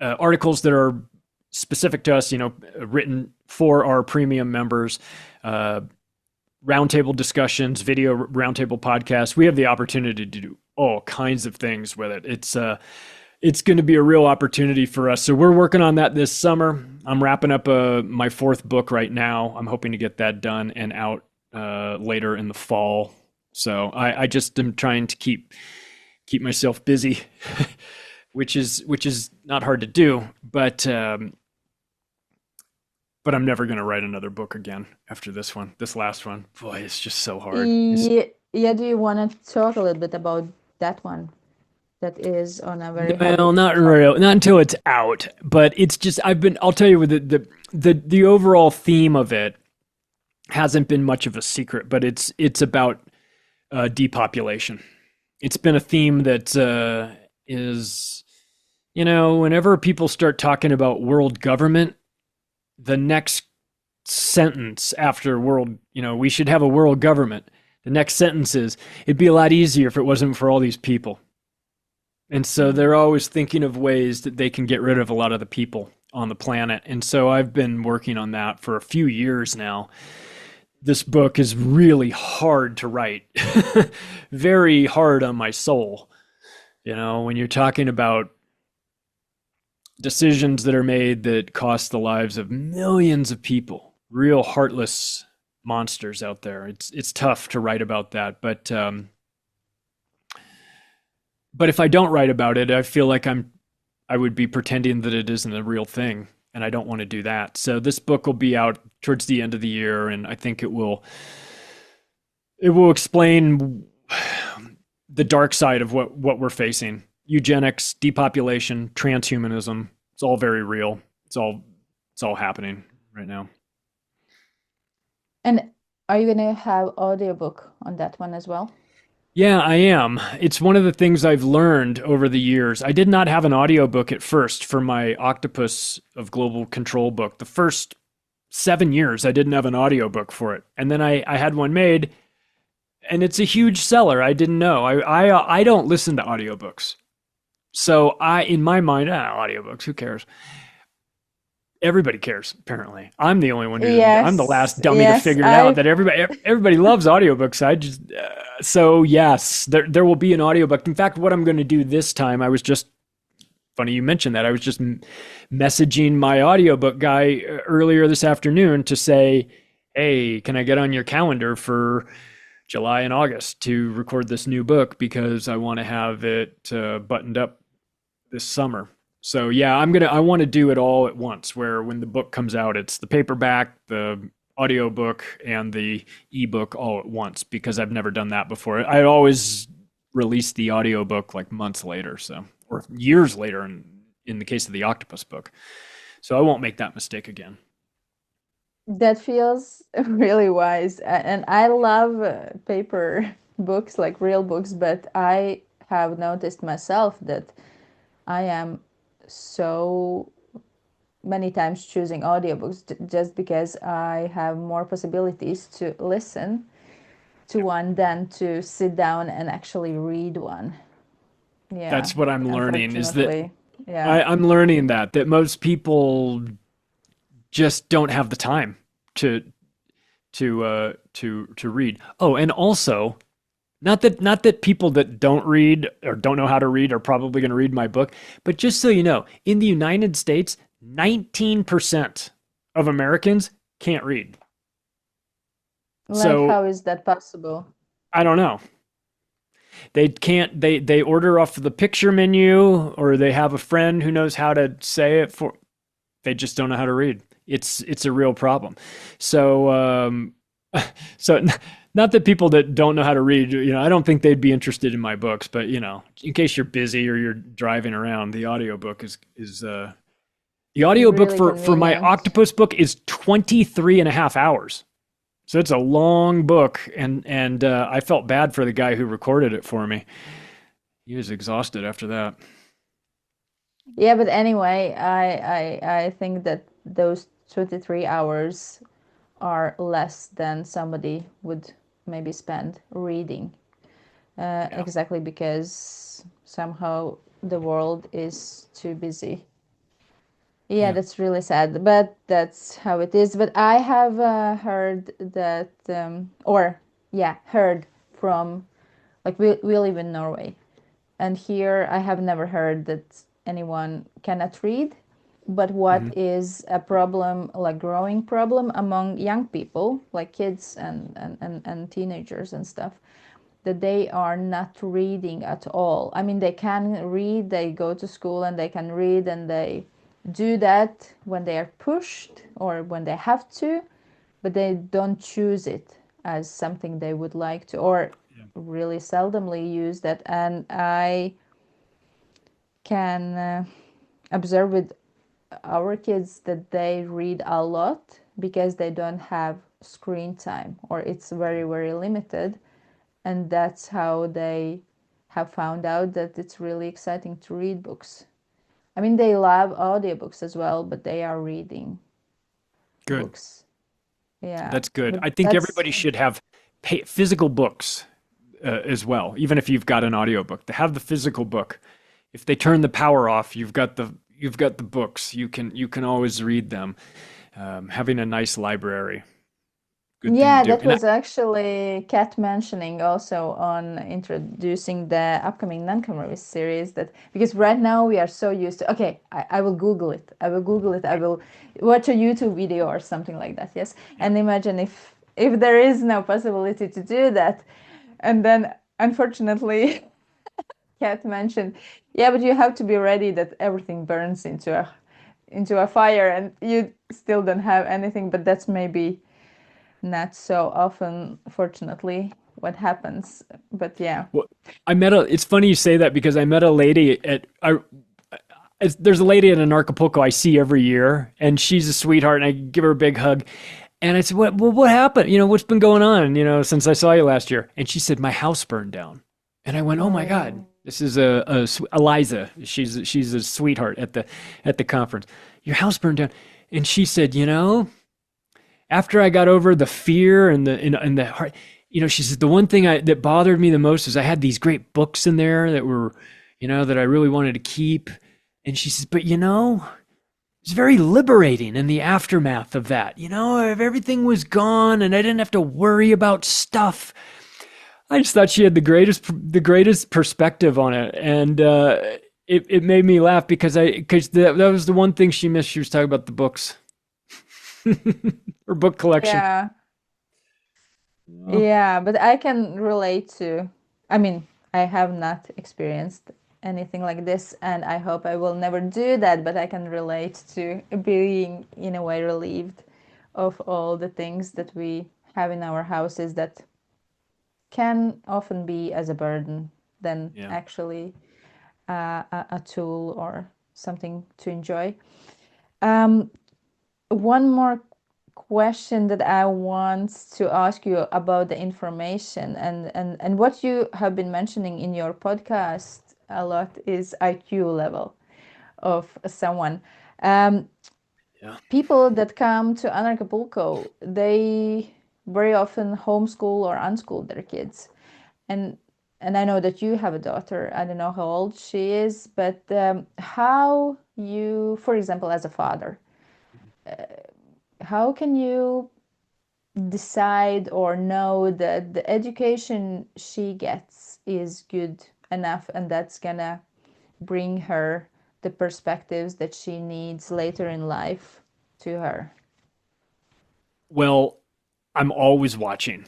articles that are specific to us, written for our premium members, roundtable discussions, video roundtable podcasts. We have the opportunity to do all kinds of things with it. It's going to be a real opportunity for us. So we're working on that this summer. I'm wrapping up my 4th book right now. I'm hoping to get that done and out later in the fall. So I just am trying to keep myself busy, which is not hard to do, but I'm never going to write another book again after this last one. Boy, it's just so hard. Yeah. Do you want to talk a little bit about that one? That is on a very not until it's out, but it's just I'll tell you, with the overall theme of it hasn't been much of a secret, but it's about depopulation. It's been a theme that is, whenever people start talking about world government, the next sentence after we should have a world government, the next sentence is, it'd be a lot easier if it wasn't for all these people. And so they're always thinking of ways that they can get rid of a lot of the people on the planet. And so I've been working on that for a few years now. This book is really hard to write, very hard on my soul. When you're talking about decisions that are made that cost the lives of millions of people, real heartless monsters out there. It's tough to write about that, but if I don't write about it, I feel like I would be pretending that it isn't a real thing, and I don't want to do that. So this book will be out towards the end of the year, and I think it will explain the dark side of what we're facing. Eugenics, depopulation, transhumanism. It's all very real. It's all It's all happening right now. And are you gonna have audiobook on that one as well? Yeah, I am. It's one of the things I've learned over the years. I did not have an audiobook at first for my Octopus of Global Control book. The first 7 years, I didn't have an audiobook for it. And then I had one made, and it's a huge seller. I didn't know. I don't listen to audiobooks. So in my mind, audiobooks, who cares? Everybody cares, apparently. I'm the only one who, I'm the last dummy to figure out that everybody loves audiobooks. So yes, there will be an audiobook. In fact, what I'm going to do this time, funny you mentioned that. I was just messaging my audiobook guy earlier this afternoon to say, hey, can I get on your calendar for July and August to record this new book, because I want to have it buttoned up this summer. So yeah, I want to do it all at once, where when the book comes out, it's the paperback, the audiobook, and the ebook all at once, because I've never done that before. I always release the audiobook like months later, or years later in the case of the Octopus book. So I won't make that mistake again. That feels really wise. And I love paper books, like real books, but I have noticed myself that I am so many times choosing audiobooks just because I have more possibilities to listen to one than to sit down and actually read one. Yeah, that's what I'm learning, is that I'm learning that most people just don't have the time to read. Oh, and also, not that people that don't read or don't know how to read are probably going to read my book, but just so you know, in the United States, 19% of Americans can't read. So how is that possible? I don't know. They can't, they order off the picture menu, or they have a friend who knows how to say it for, they just don't know how to read. It's a real problem. So, not that people that don't know how to read, I don't think they'd be interested in my books, but in case you're busy or you're driving around, the audiobook is the audiobook really for my Octopus book is 23 and a half hours. So it's a long book, and I felt bad for the guy who recorded it for me. He was exhausted after that. Yeah, but anyway, I think that those 23 hours are less than somebody would maybe spend reading, exactly because somehow the world is too busy. Yeah, that's really sad, but that's how it is. But I have heard that, heard from, like, we live in Norway, and here I have never heard that anyone cannot read. But what is a problem, like growing problem among young people, like kids and teenagers and stuff, that they are not reading at all. I mean, they can read, they go to school and they can read, and they do that when they are pushed or when they have to, but they don't choose it as something they would like to, or really seldomly use that. And I can observe with our kids that they read a lot because they don't have screen time, or it's very, very limited. And that's how they have found out that it's really exciting to read books. I mean, they love audiobooks as well, but they are reading books. Yeah, that's good. I think everybody should have physical books as well, even if you've got an audiobook. To have the physical book. If they turn the power off, you've got the books. You can always read them. Having a nice library. That was actually Kat mentioning also on introducing the upcoming non-conformist series, that because right now we are so used to, okay, I will Google it. I will watch a YouTube video or something like that. Yes. And imagine if there is no possibility to do that. And then unfortunately, Kat mentioned, but you have to be ready that everything burns into a fire and you still don't have anything. But that's maybe not so often, fortunately, what happens. But yeah. Well, it's funny you say that, because I met a lady there's a lady in Anarchapulco I see every year, and she's a sweetheart, and I give her a big hug. And I said, what happened? What's been going on, since I saw you last year? And she said, my house burned down. And I went, oh my God, this is Eliza. She's a sweetheart at the conference. Your house burned down. And she said, after I got over the fear and the heart, she said, the one thing that bothered me the most is I had these great books in there that were, that I really wanted to keep. And she says, but it's very liberating in the aftermath of that. If everything was gone and I didn't have to worry about stuff. I just thought she had the greatest perspective on it. And it made me laugh because that was the one thing she missed. She was talking about the books. Her book collection. Yeah. Yeah, but I can relate to, I have not experienced anything like this, and I hope I will never do that, but I can relate to being in a way relieved of all the things that we have in our houses that can often be as a burden than actually a tool or something to enjoy. One more question that I want to ask you about the information and what you have been mentioning in your podcast a lot is IQ level of someone. People that come to Anarchapulco, they very often homeschool or unschool their kids. And I know that you have a daughter. I don't know how old she is, but how you, for example, as a father, how can you decide or know that the education she gets is good enough and that's gonna bring her the perspectives that she needs later in life to her? Well, I'm always watching.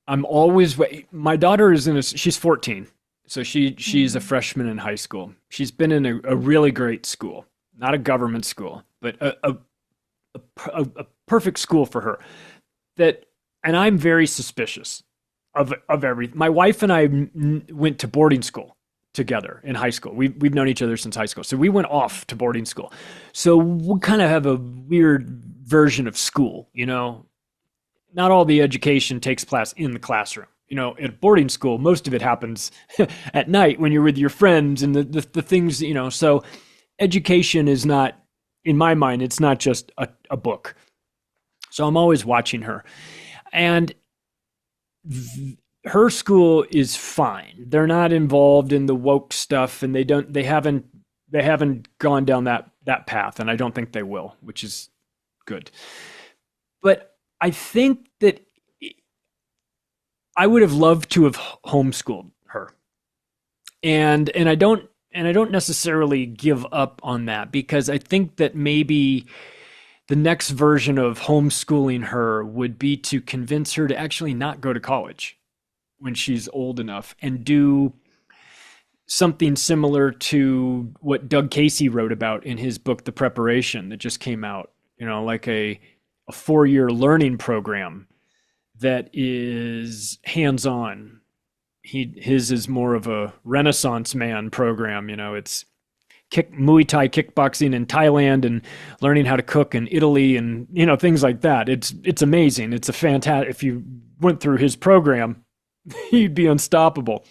My daughter is she's 14. So she's a freshman in high school. She's been in a really great school, not a government school, but a perfect school for her. And I'm very suspicious of everything. My wife and I went to boarding school together in high school. We've known each other since high school. So we went off to boarding school. So we kind of have a weird version of school, Not all the education takes place in the classroom. At boarding school, most of it happens at night when you're with your friends and the things, so education is not, in my mind, it's not just a book. So I'm always watching her. And her school is fine. They're not involved in the woke stuff, and they haven't gone down that path, and I don't think they will, which is good. But I think that I would have loved to have homeschooled her. And I don't necessarily give up on that, because I think that maybe the next version of homeschooling her would be to convince her to actually not go to college when she's old enough and do something similar to what Doug Casey wrote about in his book, The Preparation, that just came out, like a 4-year learning program that is hands-on. His is more of a Renaissance man program. It's Muay Thai kickboxing in Thailand and learning how to cook in Italy and, things like that. It's amazing. It's a fantastic, if you went through his program, you'd be unstoppable.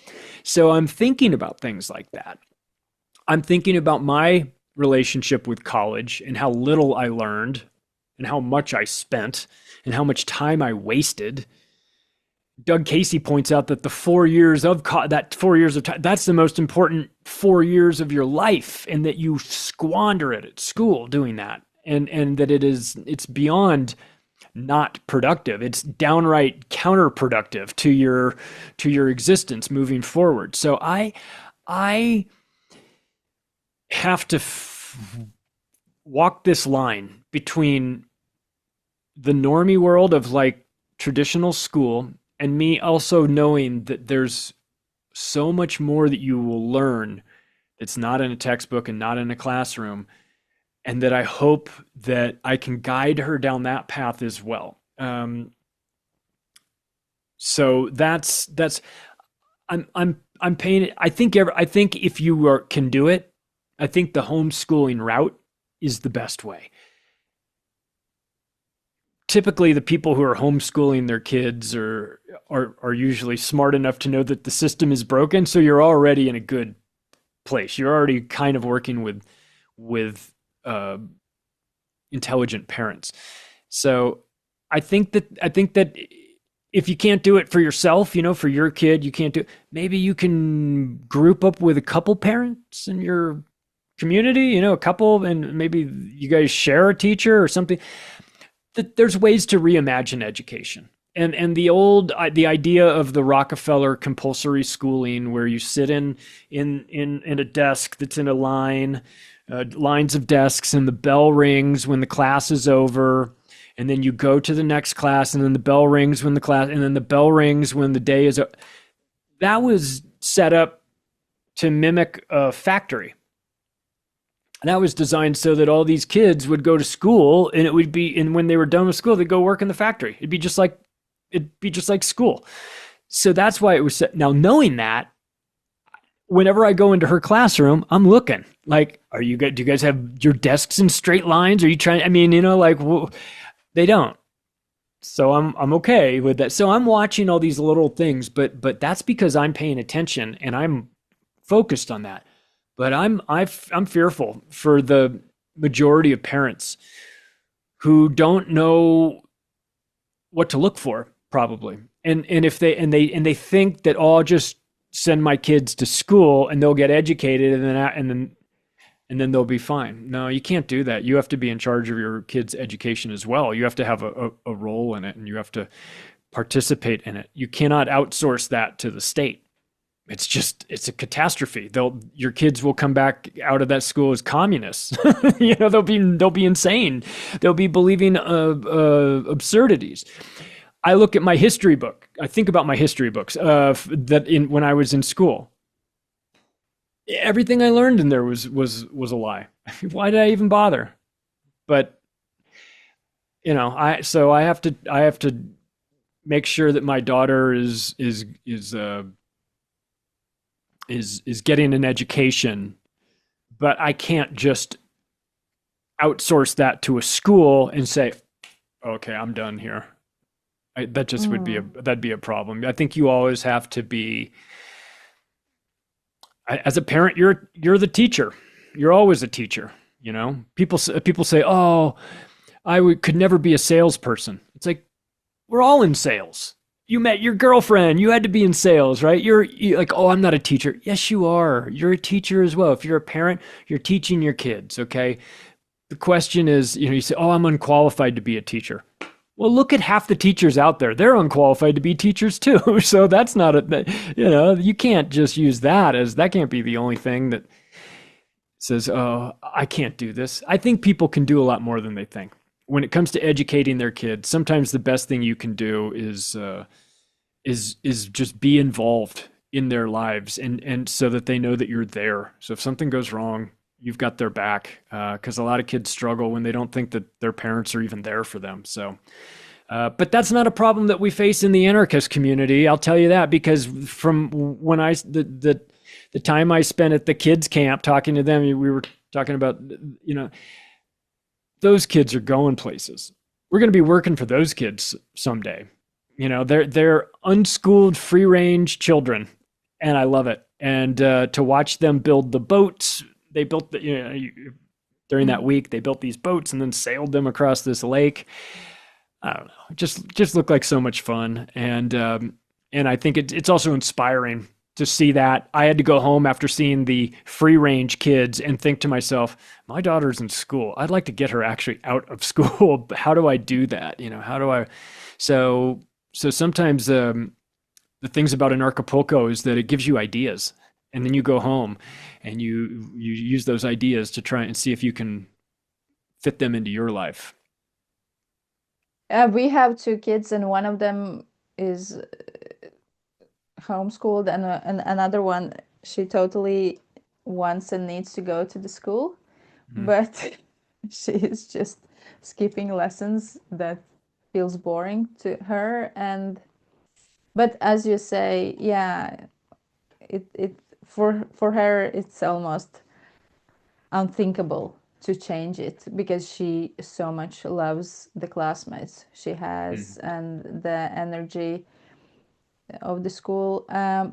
So I'm thinking about things like that. I'm thinking about my relationship with college and how little I learned and how much I spent and how much time I wasted. Doug Casey points out that the 4 years of time, that's the most important 4 years of your life, and that you squander it at school doing that. And that it's beyond not productive. It's downright counterproductive to your existence moving forward. So I have to walk this line between the normie world of like traditional school and me also knowing that there's so much more that you will learn that's not in a textbook and not in a classroom, and that I hope that I can guide her down that path as well. So I'm paying it. I think if you can do it, I think the homeschooling route is the best way. Typically, the people who are homeschooling their kids are usually smart enough to know that the system is broken, so you're already in a good place. You're already kind of working with intelligent parents. So I think that if you can't do it for yourself, for your kid, you can't do it. Maybe you can group up with a couple parents in your community, a couple, and maybe you guys share a teacher or something. There's ways to reimagine education. And the idea of the Rockefeller compulsory schooling, where you sit in a desk that's in a line, lines of desks, and the bell rings when the class is over, and then you go to the next class, and then the bell rings when the class, and then the bell rings when the day is. That was set up to mimic a factory. And that was designed so that all these kids would go to school, and and when they were done with school, they'd go work in the factory. It'd be just like school. So that's why it was set. Now, knowing that, whenever I go into her classroom, I'm looking like, do you guys have your desks in straight lines? Are you trying? I mean, they don't. So I'm okay with that. So I'm watching all these little things, but that's because I'm paying attention and I'm focused on that. But I'm fearful for the majority of parents who don't know what to look for, probably. And if they think that, oh, I'll just send my kids to school and they'll get educated and then they'll be fine. No, you can't do that. You have to be in charge of your kids' education as well. You have to have a role in it, and you have to participate in it. You cannot outsource that to the state. It's a catastrophe. Your kids will come back out of that school as communists. They'll be insane. They'll be believing absurdities. I look at my history book. I think about my history books when I was in school. Everything I learned in there was a lie. Why did I even bother? But I have to make sure that my daughter is getting an education, but I can't just outsource that to a school and say, okay, I'm done here. That just that'd be a problem. I think you always have to be, as a parent, you're the teacher. You're always a teacher. People say, oh, could never be a salesperson. It's like, we're all in sales. You met your girlfriend. You had to be in sales, right? You're like, oh, I'm not a teacher. Yes, you are. You're a teacher as well. If you're a parent, you're teaching your kids, okay? The question is, you say, oh, I'm unqualified to be a teacher. Well, look at half the teachers out there. They're unqualified to be teachers too. So that's not you can't just use that can't be the only thing that says, oh, I can't do this. I think people can do a lot more than they think. When it comes to educating their kids, sometimes the best thing you can do is just be involved in their lives, and so that they know that you're there. So if something goes wrong, you've got their back, because a lot of kids struggle when they don't think that their parents are even there for them. So, but that's not a problem that we face in the anarchist community. I'll tell you that, because from when the time I spent at the kids camp talking to them, we were talking about, those kids are going places. We're going to be working for those kids someday. They're unschooled, free range children, and I love it. And to watch them build the boats, they built during that week, they built these boats and then sailed them across this lake. I don't know, just looked like so much fun. And I think it's also inspiring to see that. I had to go home after seeing the free range kids and think to myself, my daughter's in school. I'd like to get her actually out of school. How do I do that? How do I? So sometimes the things about Anarchapulco is that it gives you ideas, and then you go home and you use those ideas to try and see if you can fit them into your life. We have two kids, and one of them is homeschooled, and another one, she totally wants and needs to go to the school, but she is just skipping lessons that feels boring to her. But as you say, yeah, it for her it's almost unthinkable to change it because she so much loves the classmates she has and the energy of the school.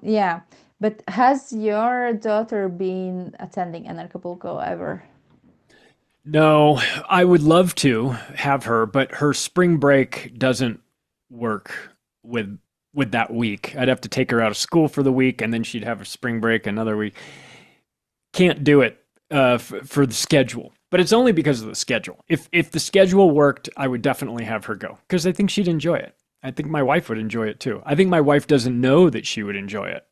Yeah, but has your daughter been attending Anarchapulco ever? No, I would love to have her, but her spring break doesn't work with that week. I'd have to take her out of school for the week, and then she'd have a spring break another week. Can't do it for the schedule, but it's only because of the schedule. If the schedule worked, I would definitely have her go because I think she'd enjoy it. I think my wife would enjoy it too. I think my wife doesn't know that she would enjoy it,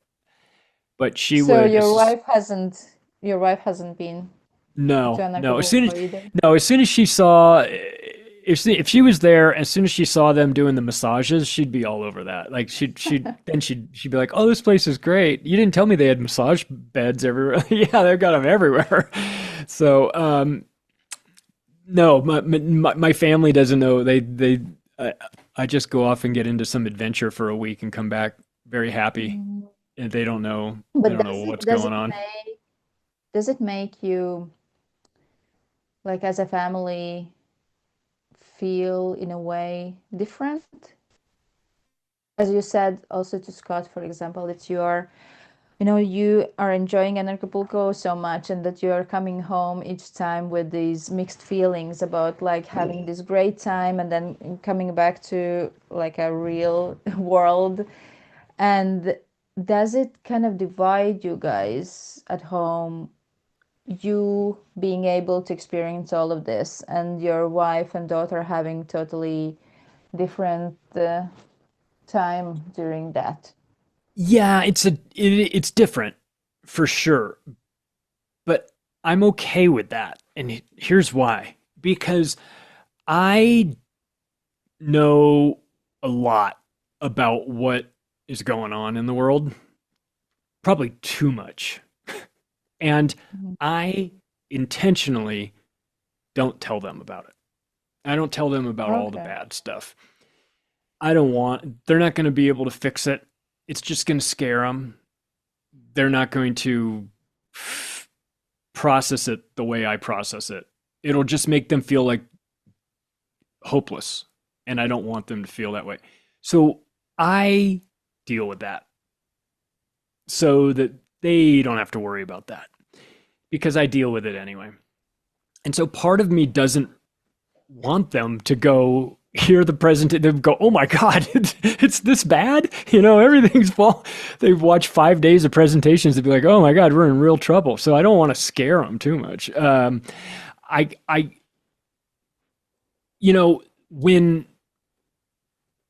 but she So would. your wife hasn't been to No. Anarchapulco either? As soon as she saw, if she was there, as soon as she saw them doing the massages, she'd be all over that. Like she'd be like, "Oh, this place is great. You didn't tell me they had massage beds everywhere." Yeah, they've got them everywhere. So, no, my family doesn't know. I just go off and get into some adventure for a week and come back very happy, and they don't know. They But don't know what's going on. does it make you, like as a family, feel in a way different? As you said also to Scott, for example, that you are enjoying Anarchapulco so much and that you are coming home each time with these mixed feelings about like having this great time and then coming back to like a real world. And does it kind of divide you guys at home, you being able to experience all of this and your wife and daughter having totally different time during that? Yeah, it's different for sure, but I'm okay with that. And here's why. Because I know a lot about what is going on in the world, probably too much. And I intentionally don't tell them about it. I don't tell them about all the Okay. bad stuff. They're not going to be able to fix it. It's just going to scare them. They're not going to process it the way I process it. It'll just make them feel like hopeless. And I don't want them to feel that way. So I deal with that so that they don't have to worry about that because I deal with it anyway. And so part of me doesn't want them to go hear the presentation, they go, "Oh my God, it's this bad?" Everything's fall. They've watched 5 days of presentations. They'd be like, "Oh my God, we're in real trouble." So I don't want to scare them too much.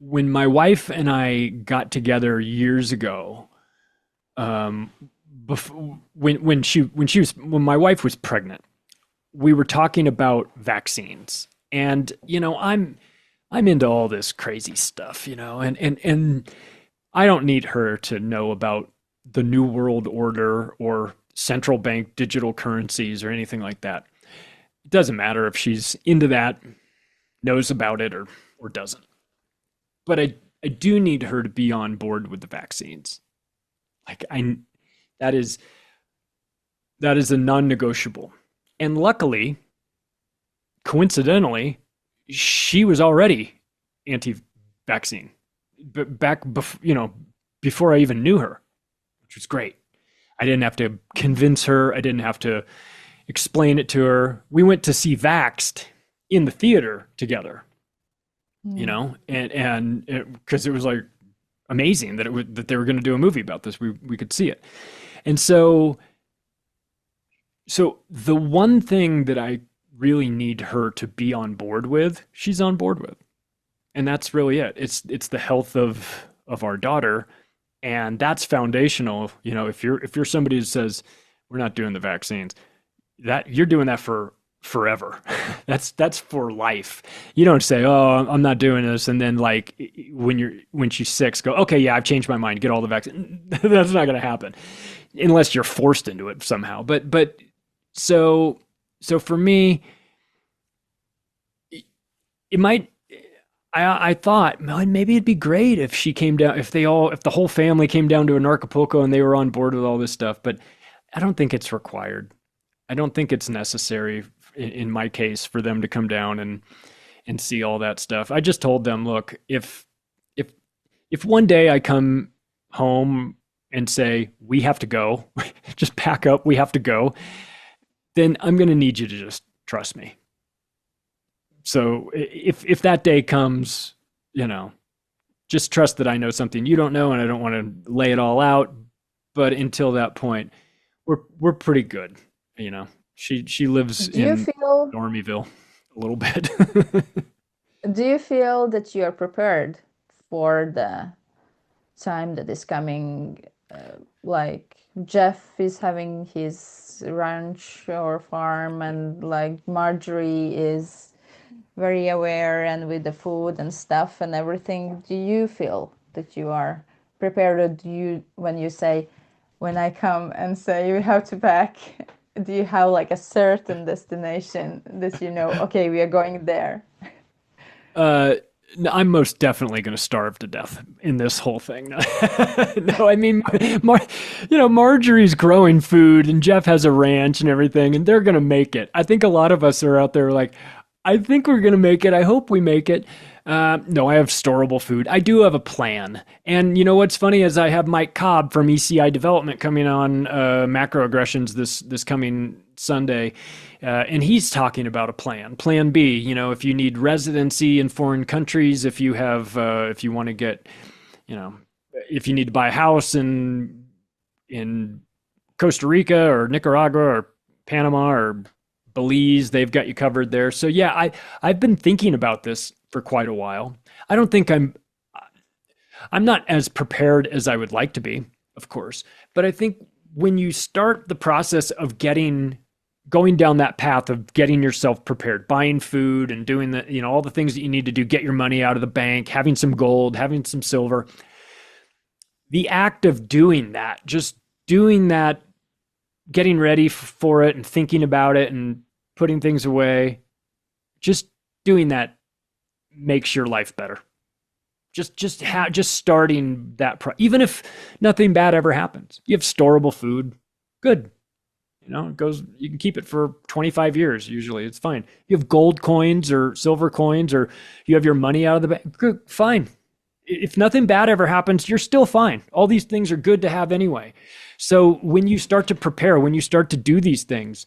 When my wife and I got together years ago, when my wife was pregnant, we were talking about vaccines, and I'm into all this crazy stuff, and I don't need her to know about the New World Order or central bank digital currencies or anything like that. It doesn't matter if she's into that, knows about it, or doesn't. But I do need her to be on board with the vaccines. Like that is a non-negotiable. And luckily, coincidentally, she was already anti-vaccine, but before I even knew her, which was great. I didn't have to convince her. I didn't have to explain it to her. We went to see Vaxxed in the theater together, and because it was like amazing that they were going to do a movie about this. We could see it, and so the one thing that I really need her to be on board with, she's on board with. And that's really it. It's the health of our daughter, and that's foundational. If you're somebody that says we're not doing the vaccines, that you're doing that for forever. That's for life. You don't say, "Oh, I'm not doing this," and then like when she's 6, go, "Okay, yeah, I've changed my mind. Get all the vaccine." That's not going to happen unless you're forced into it somehow. But so for me, it might. I thought, man, maybe it'd be great if she came down, if the whole family came down to Anarchapulco and they were on board with all this stuff. But I don't think it's required. I don't think it's necessary in my case for them to come down and see all that stuff. I just told them, look, if if one day I come home and say we have to go, just pack up, we have to go, then I'm going to need you to just trust me. So if that day comes, you know, just trust that I know something you don't know, and I don't want to lay it all out. But until that point, we're pretty good. You know, she lives Do you in feel Normyville a little bit. do you feel that you are prepared for the time that is coming? Like Jeff is having his ranch or farm, and like Marjorie is very aware and with the food and stuff and everything. Do you feel that you are prepared, or do you, when you say, when I come and say you have to pack, do you have like a certain destination that you know, okay, we are going there? No, I'm most definitely going to starve to death in this whole thing. No, I mean, Marjorie's growing food and Jeff has a ranch and everything, and they're going to make it. I think a lot of us are out there like, I think we're going to make it. I hope we make it. No, I have storable food. I do have a plan. And you know what's funny is I have Mike Cobb from ECI Development coming on Macroagressions this coming Sunday. And he's talking about a plan B, you know, if you need residency in foreign countries, if you have, if you want to get, you know, if you need to buy a house in Costa Rica or Nicaragua or Panama or Belize, they've got you covered there. So yeah, I've been thinking about this for quite a while. I don't think I'm not as prepared as I would like to be, of course, but I think when you start the process of going down that path of getting yourself prepared, buying food and doing the, you know, all the things that you need to do, get your money out of the bank, having some gold, having some silver, the act of doing that, just doing that, getting ready for it and thinking about it and putting things away, just doing that makes your life better. Just starting that, even if nothing bad ever happens, you have storable food, good. You know, you can keep it for 25 years. Usually it's fine. You have gold coins or silver coins, or you have your money out of the bank, good, fine. If nothing bad ever happens, you're still fine. All these things are good to have anyway. So when you start to prepare, when you start to do these things,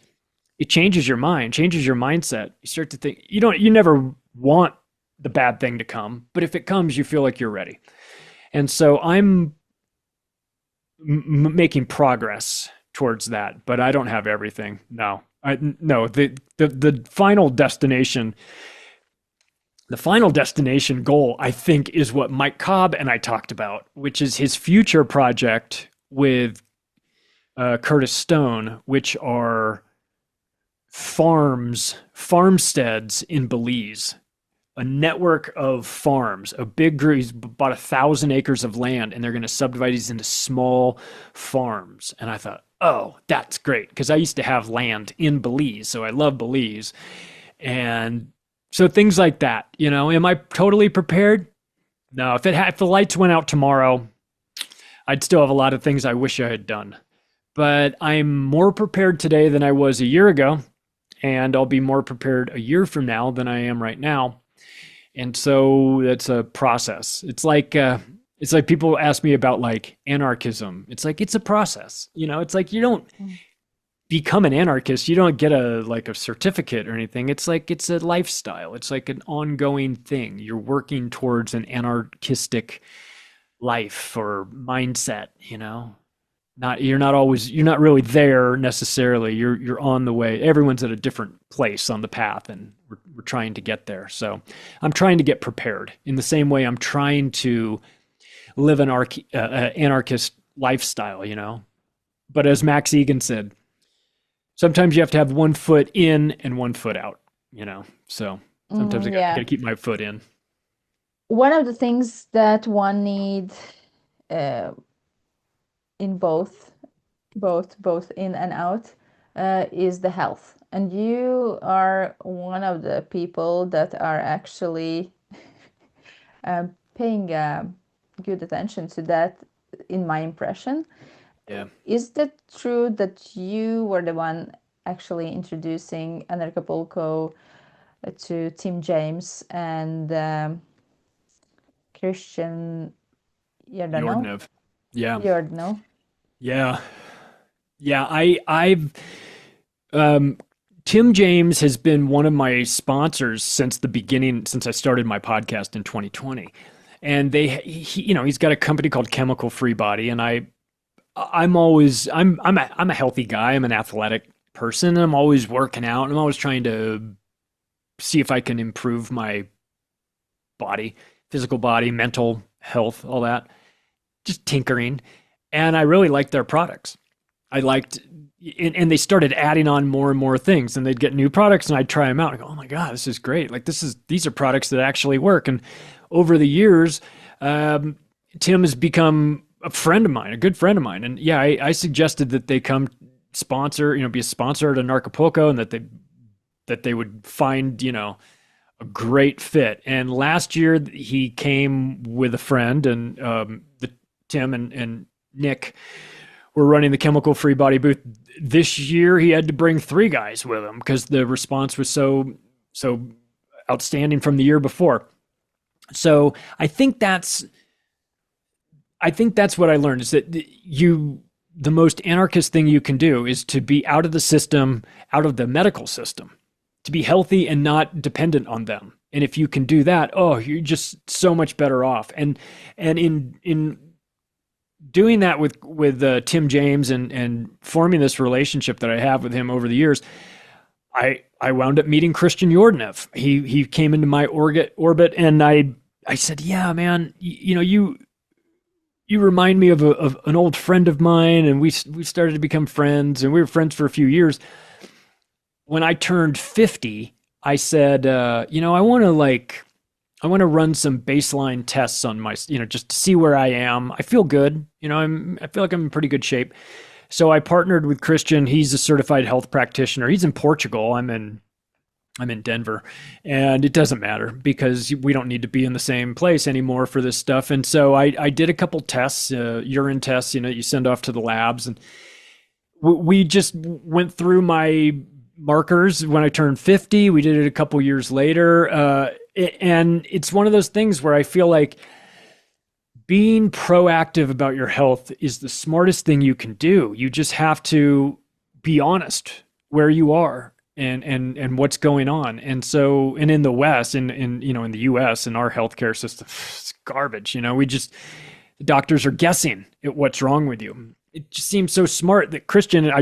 it changes your mind, changes your mindset. You start to think, you never want the bad thing to come, but if it comes, you feel like you're ready. And so I'm making progress towards that, but I don't have everything. No, the final destination, goal, I think, is what Mike Cobb and I talked about, which is his future project with Curtis Stone, which are farmsteads in Belize, a network of farms, a big group. He's bought 1,000 acres of land, and they're going to subdivide these into small farms. And I thought, oh, that's great, because I used to have land in Belize, so I love Belize. And so things like that, you know, am I totally prepared? No, if the lights went out tomorrow, I'd still have a lot of things I wish I had done. But I'm more prepared today than I was a year ago, and I'll be more prepared a year from now than I am right now. And so that's a process. It's like people ask me about like anarchism. It's like, it's a process, you know. It's like you don't become an anarchist. You don't get a certificate or anything. It's like, it's a lifestyle. It's like an ongoing thing. You're working towards an anarchistic life or mindset, you know. You're not really there necessarily. You're on the way. Everyone's at a different place on the path, and we're trying to get there. So I'm trying to get prepared in the same way I'm trying to live an anarchist lifestyle, you know. But as Max Egan said, sometimes you have to have one foot in and one foot out, you know. So sometimes I gotta keep my foot in. One of the things that one needs in both in and out is the health. And you are one of the people that are actually paying good attention to that, in my impression. Yeah. Is that true that you were the one actually introducing Anarchapulco to Tim James and Christian Yordano. Yordnev. Yeah. Yordano. Yeah. Yeah. I've Tim James has been one of my sponsors since the beginning, since I started my podcast in 2020. And he's got a company called Chemical Free Body, and I'm a healthy guy. I'm an athletic person, and I'm always working out, and I'm always trying to see if I can improve my body, physical body, mental health, all that. Just tinkering. And I really liked their products. And they started adding on more and more things, and they'd get new products, and I'd try them out. I go, oh my God, this is great. Like these are products that actually work. And over the years, Tim has become a friend of mine, a good friend of mine. And yeah, I suggested that they come sponsor, be a sponsor at Anarchapulco, and that they would find, a great fit. And last year he came with a friend, and Tim and Nick were running the Chemical Free Body booth. This year he had to bring 3 guys with him because the response was so outstanding from the year before. So I think that's what I learned, is that the most anarchist thing you can do is to be out of the system, out of the medical system, to be healthy and not dependent on them. And if you can do that, you're just so much better off. And in doing that with Tim James and forming this relationship that I have with him over the years, I wound up meeting Christian Yordnev. He came into my orbit, and I said, yeah, man, you remind me of an old friend of mine, and we started to become friends, and we were friends for a few years. When I turned 50, I said, I want to run some baseline tests on my, just to see where I am. I feel good. I feel like I'm in pretty good shape. So I partnered with Christian. He's a certified health practitioner. He's in Portugal. I'm in Denver, and it doesn't matter because we don't need to be in the same place anymore for this stuff. And so I did a couple tests, urine tests, you send off to the labs, and we just went through my markers when I turned 50. We did it a couple years later. And it's one of those things where I feel like being proactive about your health is the smartest thing you can do. You just have to be honest where you are and what's going on. And so, and in the West, in the US, in our healthcare system, it's garbage. The doctors are guessing at what's wrong with you. It just seems so smart that Christian,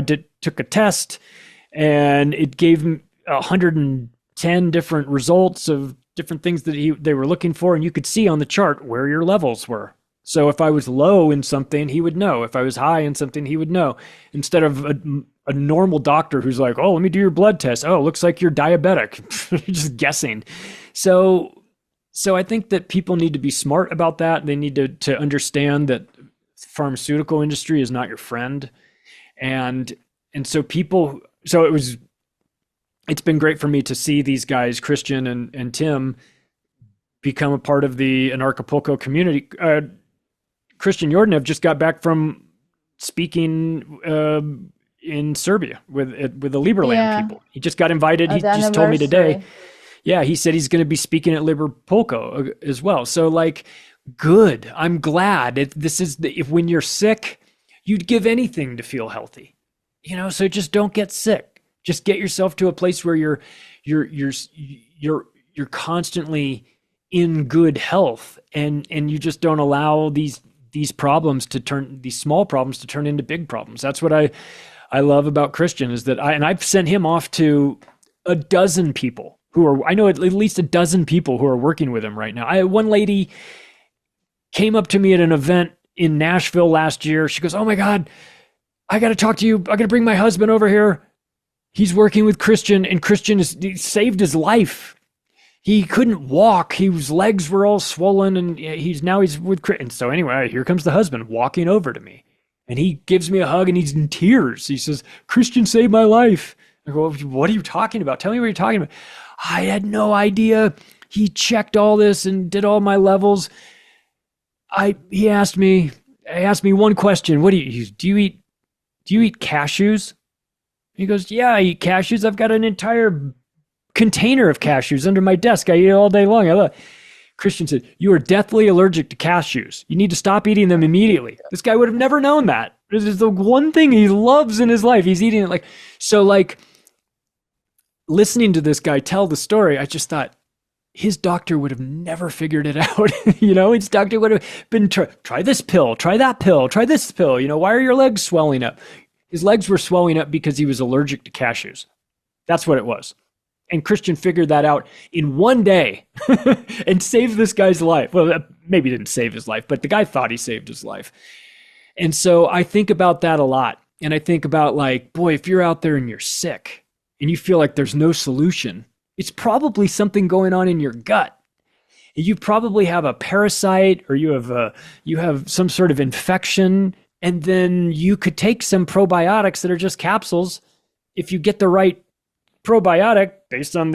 took a test, and it gave him 110 different results of different things that they were looking for, and you could see on the chart where your levels were. So if I was low in something, he would know. If I was high in something, he would know. Instead of a normal doctor who's like, oh, let me do your blood test. Oh, it looks like you're diabetic. You're just guessing. So I think that people need to be smart about that. They need to understand that the pharmaceutical industry is not your friend. And so it's been great for me to see these guys, Christian and Tim, become a part of the Anarchapulco community. Christian Yordnev just got back from speaking in Serbia with the Liberland people. He just got invited. He just told me today. Yeah, he said he's going to be speaking at Liverpolco as well. So good. I'm glad. If when you're sick, you'd give anything to feel healthy. So just don't get sick. Just get yourself to a place where you're constantly in good health, and you just don't allow these small problems to turn into big problems. That's what I love about Christian, is that I've sent him off to a dozen people I know at least a dozen people who are working with him right now. One lady came up to me at an event in Nashville last year. She goes, oh my God, I got to talk to you. I got to bring my husband over here. He's working with Christian, and Christian he saved his life. He couldn't walk. His legs were all swollen, and he's with Christian. And so anyway, here comes the husband walking over to me, and he gives me a hug, and he's in tears. He says, Christian saved my life. I go, what are you talking about? Tell me what you're talking about. I had no idea. He checked all this and did all my levels. He asked me one question. What do you eat cashews? He goes, yeah, I eat cashews. I've got an entire container of cashews under my desk. I eat it all day long. I love. Christian said, you are deathly allergic to cashews. You need to stop eating them immediately. This guy would have never known that. This is the one thing he loves in his life. He's eating it like listening to this guy tell the story, I just thought his doctor would have never figured it out. His doctor would have been, try this pill, try that pill, try this pill. Why are your legs swelling up? His legs were swelling up because he was allergic to cashews. That's what it was. And Christian figured that out in one day and saved this guy's life. Well, maybe didn't save his life, but the guy thought he saved his life. And so I think about that a lot. And I think about boy, if you're out there and you're sick and you feel like there's no solution, it's probably something going on in your gut. You probably have a parasite or you have some sort of infection. And then you could take some probiotics that are just capsules. If you get the right probiotic based on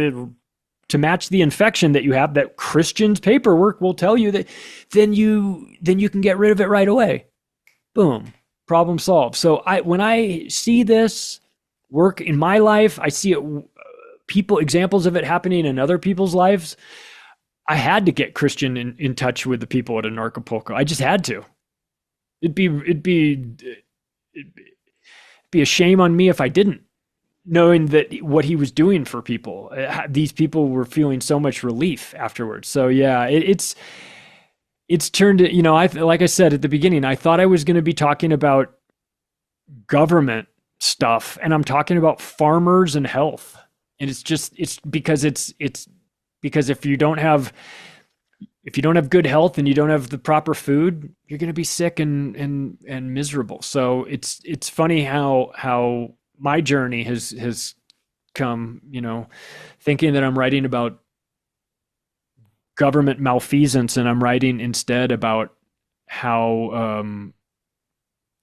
to match the infection that you have, that Christian's paperwork will tell you, that then you can get rid of it right away. Boom, problem solved. So when I see this work in my life, I see it, examples of it happening in other people's lives. I had to get Christian in touch with the people at Anarchapulco. I just had to. It'd be a shame on me if I didn't, knowing that what he was doing for people. These people were feeling so much relief afterwards. So yeah, it's turned, like I said at the beginning, I thought I was going to be talking about government stuff, and I'm talking about farmers and health. And it's because if you don't have good health and you don't have the proper food, you're going to be sick and miserable. So it's funny how my journey has come, thinking that I'm writing about government malfeasance, and I'm writing instead about how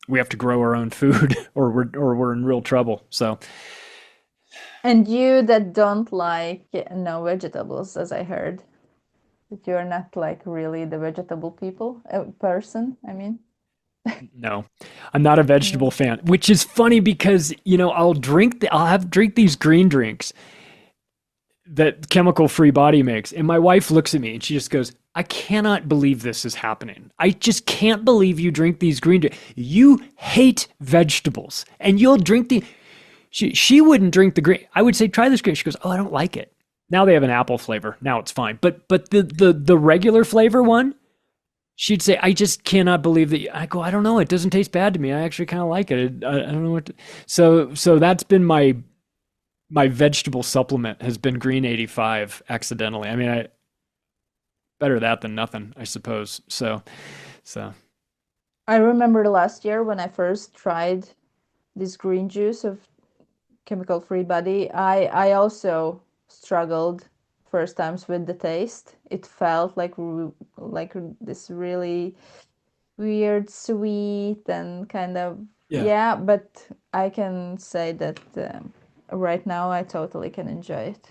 we have to grow our own food or we're in real trouble. So. And you that don't like no vegetables, as I heard, that you're not really the vegetable person, I mean. No, I'm not a vegetable fan, which is funny because, I'll drink these green drinks that Chemical Free Body makes. And my wife looks at me and she just goes, I cannot believe this is happening. I just can't believe you drink these green drinks. You hate vegetables and you'll drink she wouldn't drink the green. I would say, try this green. She goes, oh, I don't like it. Now they have an apple flavor. Now it's fine. But the regular flavor one, she'd say, I just cannot believe that. I go, I don't know. It doesn't taste bad to me. I actually kind of like it. I don't know what to. So that's been my vegetable supplement has been Green 85 accidentally. I mean, better that than nothing, I suppose. So. I remember last year when I first tried this green juice of Chemical Free Body, I also struggled first times with the taste. It felt like this really weird, sweet and kind of yeah. But I can say that right now I totally can enjoy it.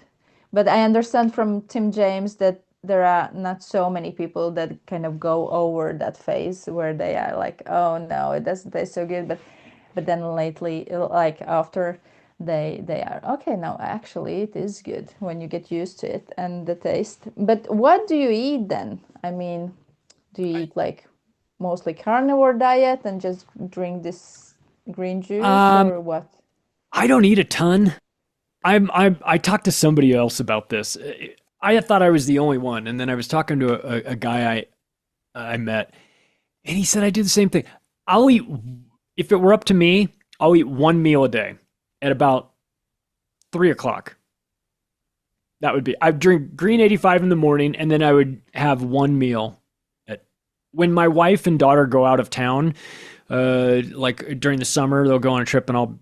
But I understand from Tim James that there are not so many people that kind of go over that phase where they are like, oh no, it doesn't taste so good. But then lately, after. They are okay now. Actually, it is good when you get used to it and the taste. But what do you eat then? I mean, do you eat mostly carnivore diet and just drink this green juice or what? I don't eat a ton. I talked to somebody else about this. I thought I was the only one, and then I was talking to a guy I met, and he said I do the same thing. I'll eat, if it were up to me, I'll eat one meal a day at about 3:00. That would be, I'd drink Green 85 in the morning, and then I would have one meal. When my wife and daughter go out of town, during the summer, they'll go on a trip and I'll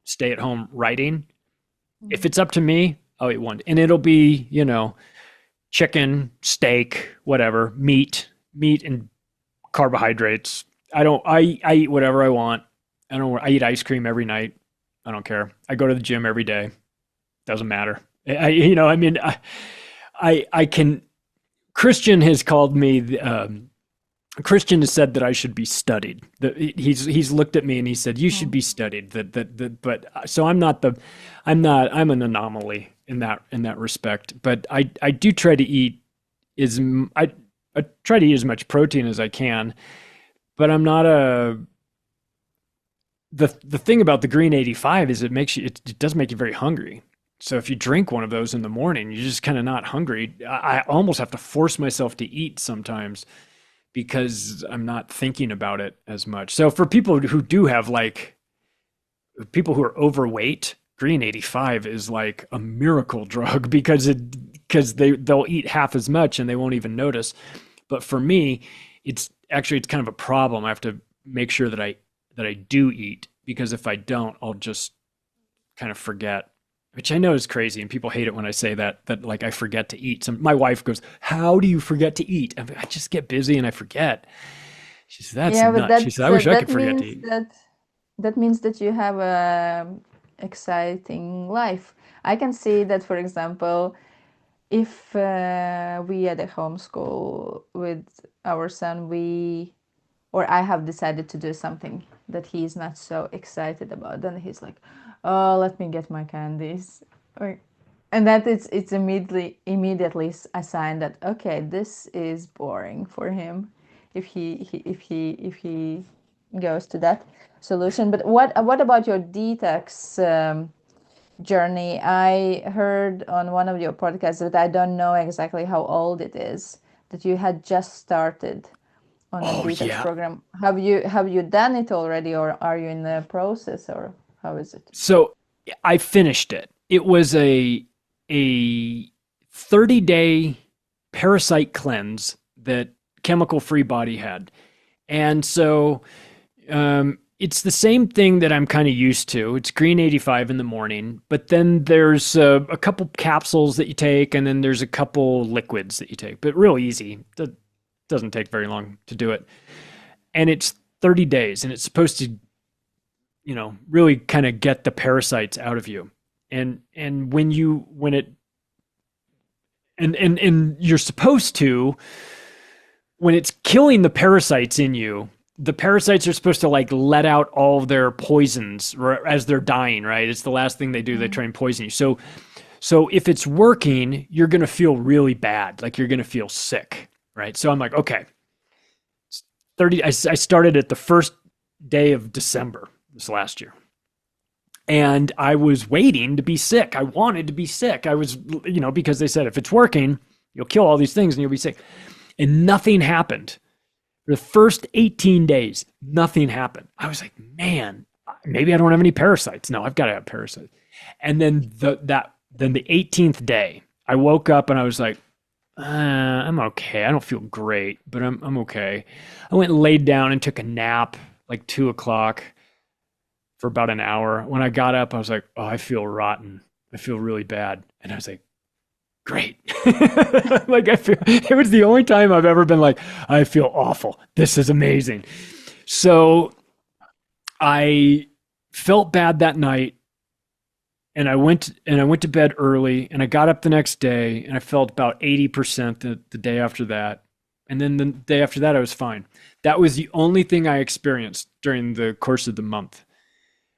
stay at home writing. If it's up to me, I'll eat one. And it'll be, chicken, steak, whatever, meat and carbohydrates. I eat whatever I want. I eat ice cream every night. I don't care. I go to the gym every day. Doesn't matter. I can. Christian has called me Christian has said that I should be studied. That he's looked at me and he said you should be studied. But so I'm I'm an anomaly in that respect. But I do try to eat I try to eat as much protein as I can. But I'm not the thing about the green 85 is it does make you very hungry. So if you drink one of those in the morning, you're just kind of not hungry. I almost have to force myself to eat sometimes because I'm not thinking about it as much. So for people who do have people who are overweight, green 85 is like a miracle drug because they'll eat half as much and they won't even notice. But for me, it's kind of a problem. I have to make sure that I do eat, because if I don't, I'll just kind of forget, which I know is crazy. And people hate it when I say that like I forget to eat. My wife goes, "How do you forget to eat?" I just get busy and I forget. She says, "That's nuts." She says, "I wish I could forget to eat." That means that you have a exciting life. I can see that, for example, if we at a homeschool with our son, I have decided to do something that he's not so excited about, then he's like, "Oh, let me get my candies," and that it's immediately a sign that, okay, this is boring for him if he goes to that solution. But what about your detox journey? I heard on one of your podcasts, that I don't know exactly how old it is, that you had just started on a detox program. Have you done it already, or are you in the process, or how is it? So I finished it. It was a 30-day parasite cleanse that Chemical Free Body had. And so it's the same thing that I'm kind of used to. It's green 85 in the morning, but then there's a couple capsules that you take, and then there's a couple liquids that you take, but real easy. That doesn't take very long to do it. And it's 30 days, and it's supposed to, really kind of get the parasites out of you. And you're supposed to, when it's killing the parasites in you, the parasites are supposed to like let out all of their poisons as they're dying, right? It's the last thing they do. They try and poison you. So if it's working, you're going to feel really bad. Like you're going to feel sick, right? So I'm like, okay, 30. I started at the first day of December this last year. And I was waiting to be sick. I wanted to be sick. I was, because they said, if it's working, you'll kill all these things and you'll be sick. And nothing happened. For the first 18 days, nothing happened. I was like, man, maybe I don't have any parasites. No, I've got to have parasites. And then the 18th day, I woke up and I was like, I'm okay. I don't feel great, but I'm okay. I went and laid down and took a nap like 2:00 for about an hour. When I got up, I was like, oh, I feel rotten. I feel really bad. And I was like, great. Like it was the only time I've ever been like, I feel awful. This is amazing. So I felt bad that night, and I went to bed early, and I got up the next day and I felt about 80% the day after that. And then the day after that, I was fine. That was the only thing I experienced during the course of the month.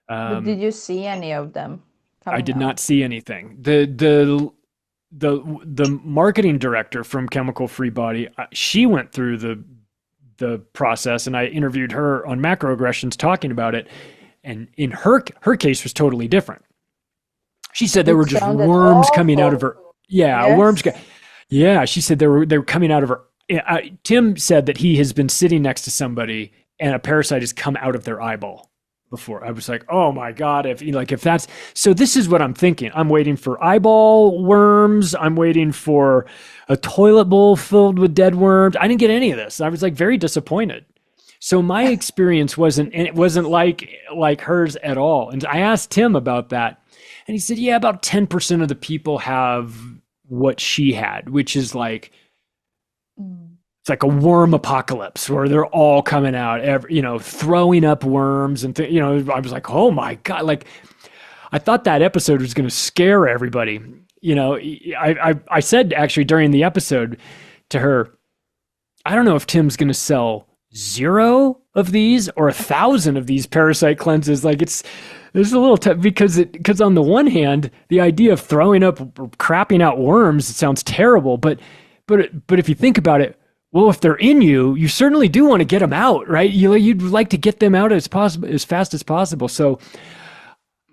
But did you see any of them? I did not see anything. The marketing director from Chemical Free Body, she went through the process, and I interviewed her on Macroagressions talking about it. And in her case was totally different. She said there were just worms coming out of her. Yeah, yes. Worms. Yeah, she said they were coming out of her. Tim said that he has been sitting next to somebody and a parasite has come out of their eyeball before. I was like, oh my God, if that's, so this is what I'm thinking. I'm waiting for eyeball worms. I'm waiting for a toilet bowl filled with dead worms. I didn't get any of this. I was like very disappointed. So my experience wasn't like hers at all. And I asked Tim about that, and he said, yeah, about 10% of the people have what she had, which is like, it's like a worm apocalypse where they're all coming out, throwing up worms and I was like, oh my God, like I thought that episode was going to scare everybody. I said actually during the episode to her, I don't know if Tim's going to sell 0 of these or 1,000 of these parasite cleanses. Like there's a little tough because on the one hand, the idea of throwing up, crapping out worms, it sounds terrible. But if you think about it, well, if they're in you, you certainly do want to get them out, right? You'd like to get them out as fast as possible. So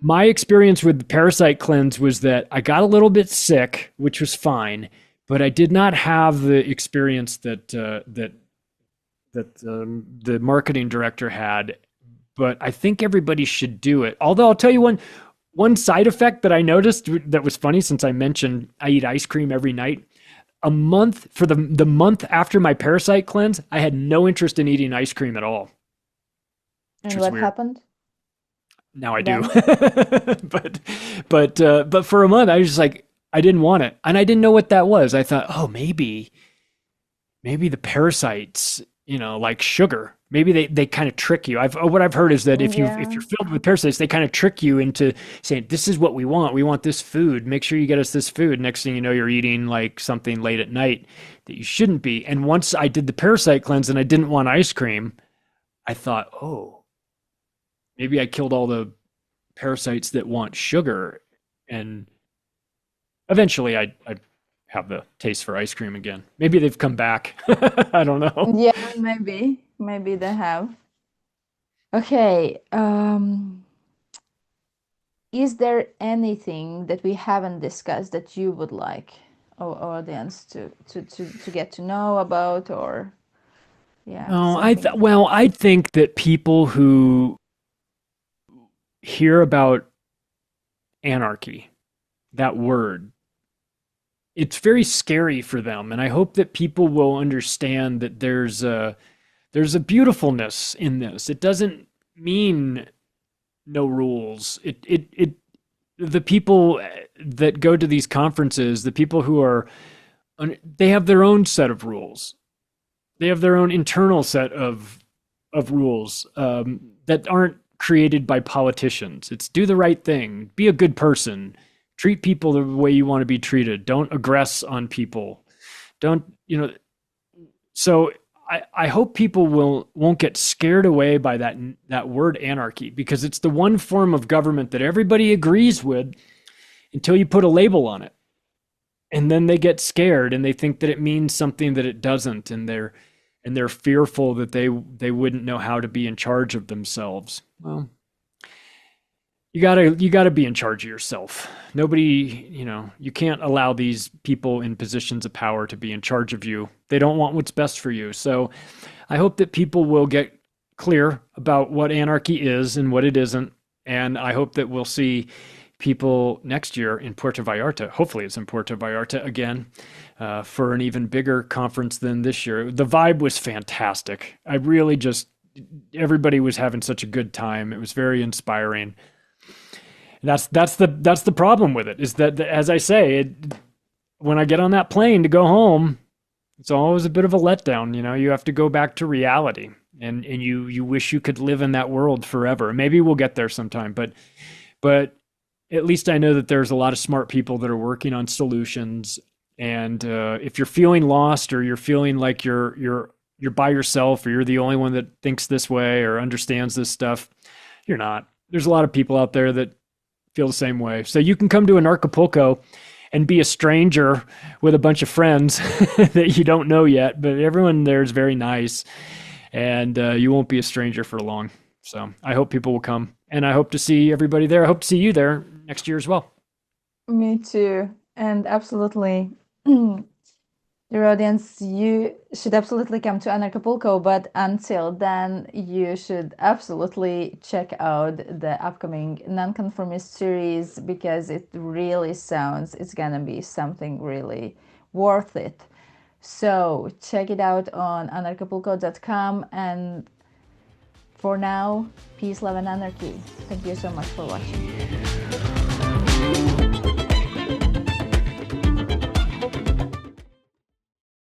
my experience with the parasite cleanse was that I got a little bit sick, which was fine, but I did not have the experience that the marketing director had. But I think everybody should do it. Although I'll tell you one side effect that I noticed that was funny, since I mentioned I eat ice cream every night. A month for the month after my parasite cleanse, I had no interest in eating ice cream at all. And what happened? Now I do. but for a month I was just like, I didn't want it. And I didn't know what that was. I thought, oh, maybe the parasites, like sugar. Maybe they kind of trick you. What I've heard is that if you're filled with parasites, they kind of trick you into saying, this is what we want. We want this food. Make sure you get us this food. Next thing you know, you're eating like something late at night that you shouldn't be. And once I did the parasite cleanse and I didn't want ice cream, I thought, oh, maybe I killed all the parasites that want sugar. And eventually I have the taste for ice cream again. Maybe they've come back. I don't know. Yeah, maybe they have. Okay. Is there anything that we haven't discussed that you would like our audience to get to know about, or I think that people who hear about anarchy, that word, it's very scary for them. And I hope that people will understand that there's a beautifulness in this. It doesn't mean no rules. The people that go to these conferences, the people who they have their own set of rules. They have their own internal set of rules that aren't created by politicians. It's do the right thing, be a good person, treat people the way you want to be treated. Don't aggress on people. So I hope people won't get scared away by that word anarchy, because it's the one form of government that everybody agrees with until you put a label on it. And then they get scared and they think that it means something that it doesn't, and they're fearful that they wouldn't know how to be in charge of themselves. Well, you gotta be in charge of yourself. Nobody, you can't allow these people in positions of power to be in charge of you. They don't want what's best for you. So I hope that people will get clear about what anarchy is and what it isn't. And I hope that we'll see people next year in Puerto Vallarta. Hopefully it's in Puerto Vallarta again for an even bigger conference than this year. The vibe was fantastic. Everybody was having such a good time. It was very inspiring. And that's the problem with it, is that, as I say, when I get on that plane to go home, it's always a bit of a letdown. You have to go back to reality, and you wish you could live in that world forever. Maybe we'll get there sometime, but at least I know that there's a lot of smart people that are working on solutions. And if you're feeling lost, or you're feeling like you're by yourself, or you're the only one that thinks this way or understands this stuff, you're not. There's a lot of people out there that feel the same way. So you can come to Anarchapulco and be a stranger with a bunch of friends that you don't know yet, but everyone there is very nice, and you won't be a stranger for long. So I hope people will come, and I hope to see everybody there. I hope to see you there next year as well. Me too. And absolutely, dear audience, you should absolutely come to Anarchapulco, but until then, you should absolutely check out the upcoming Nonconformist series, because it really sounds it's gonna be something really worth it. So check it out on anarchapulco.com, and for now, peace, love, and anarchy. Thank you so much for watching.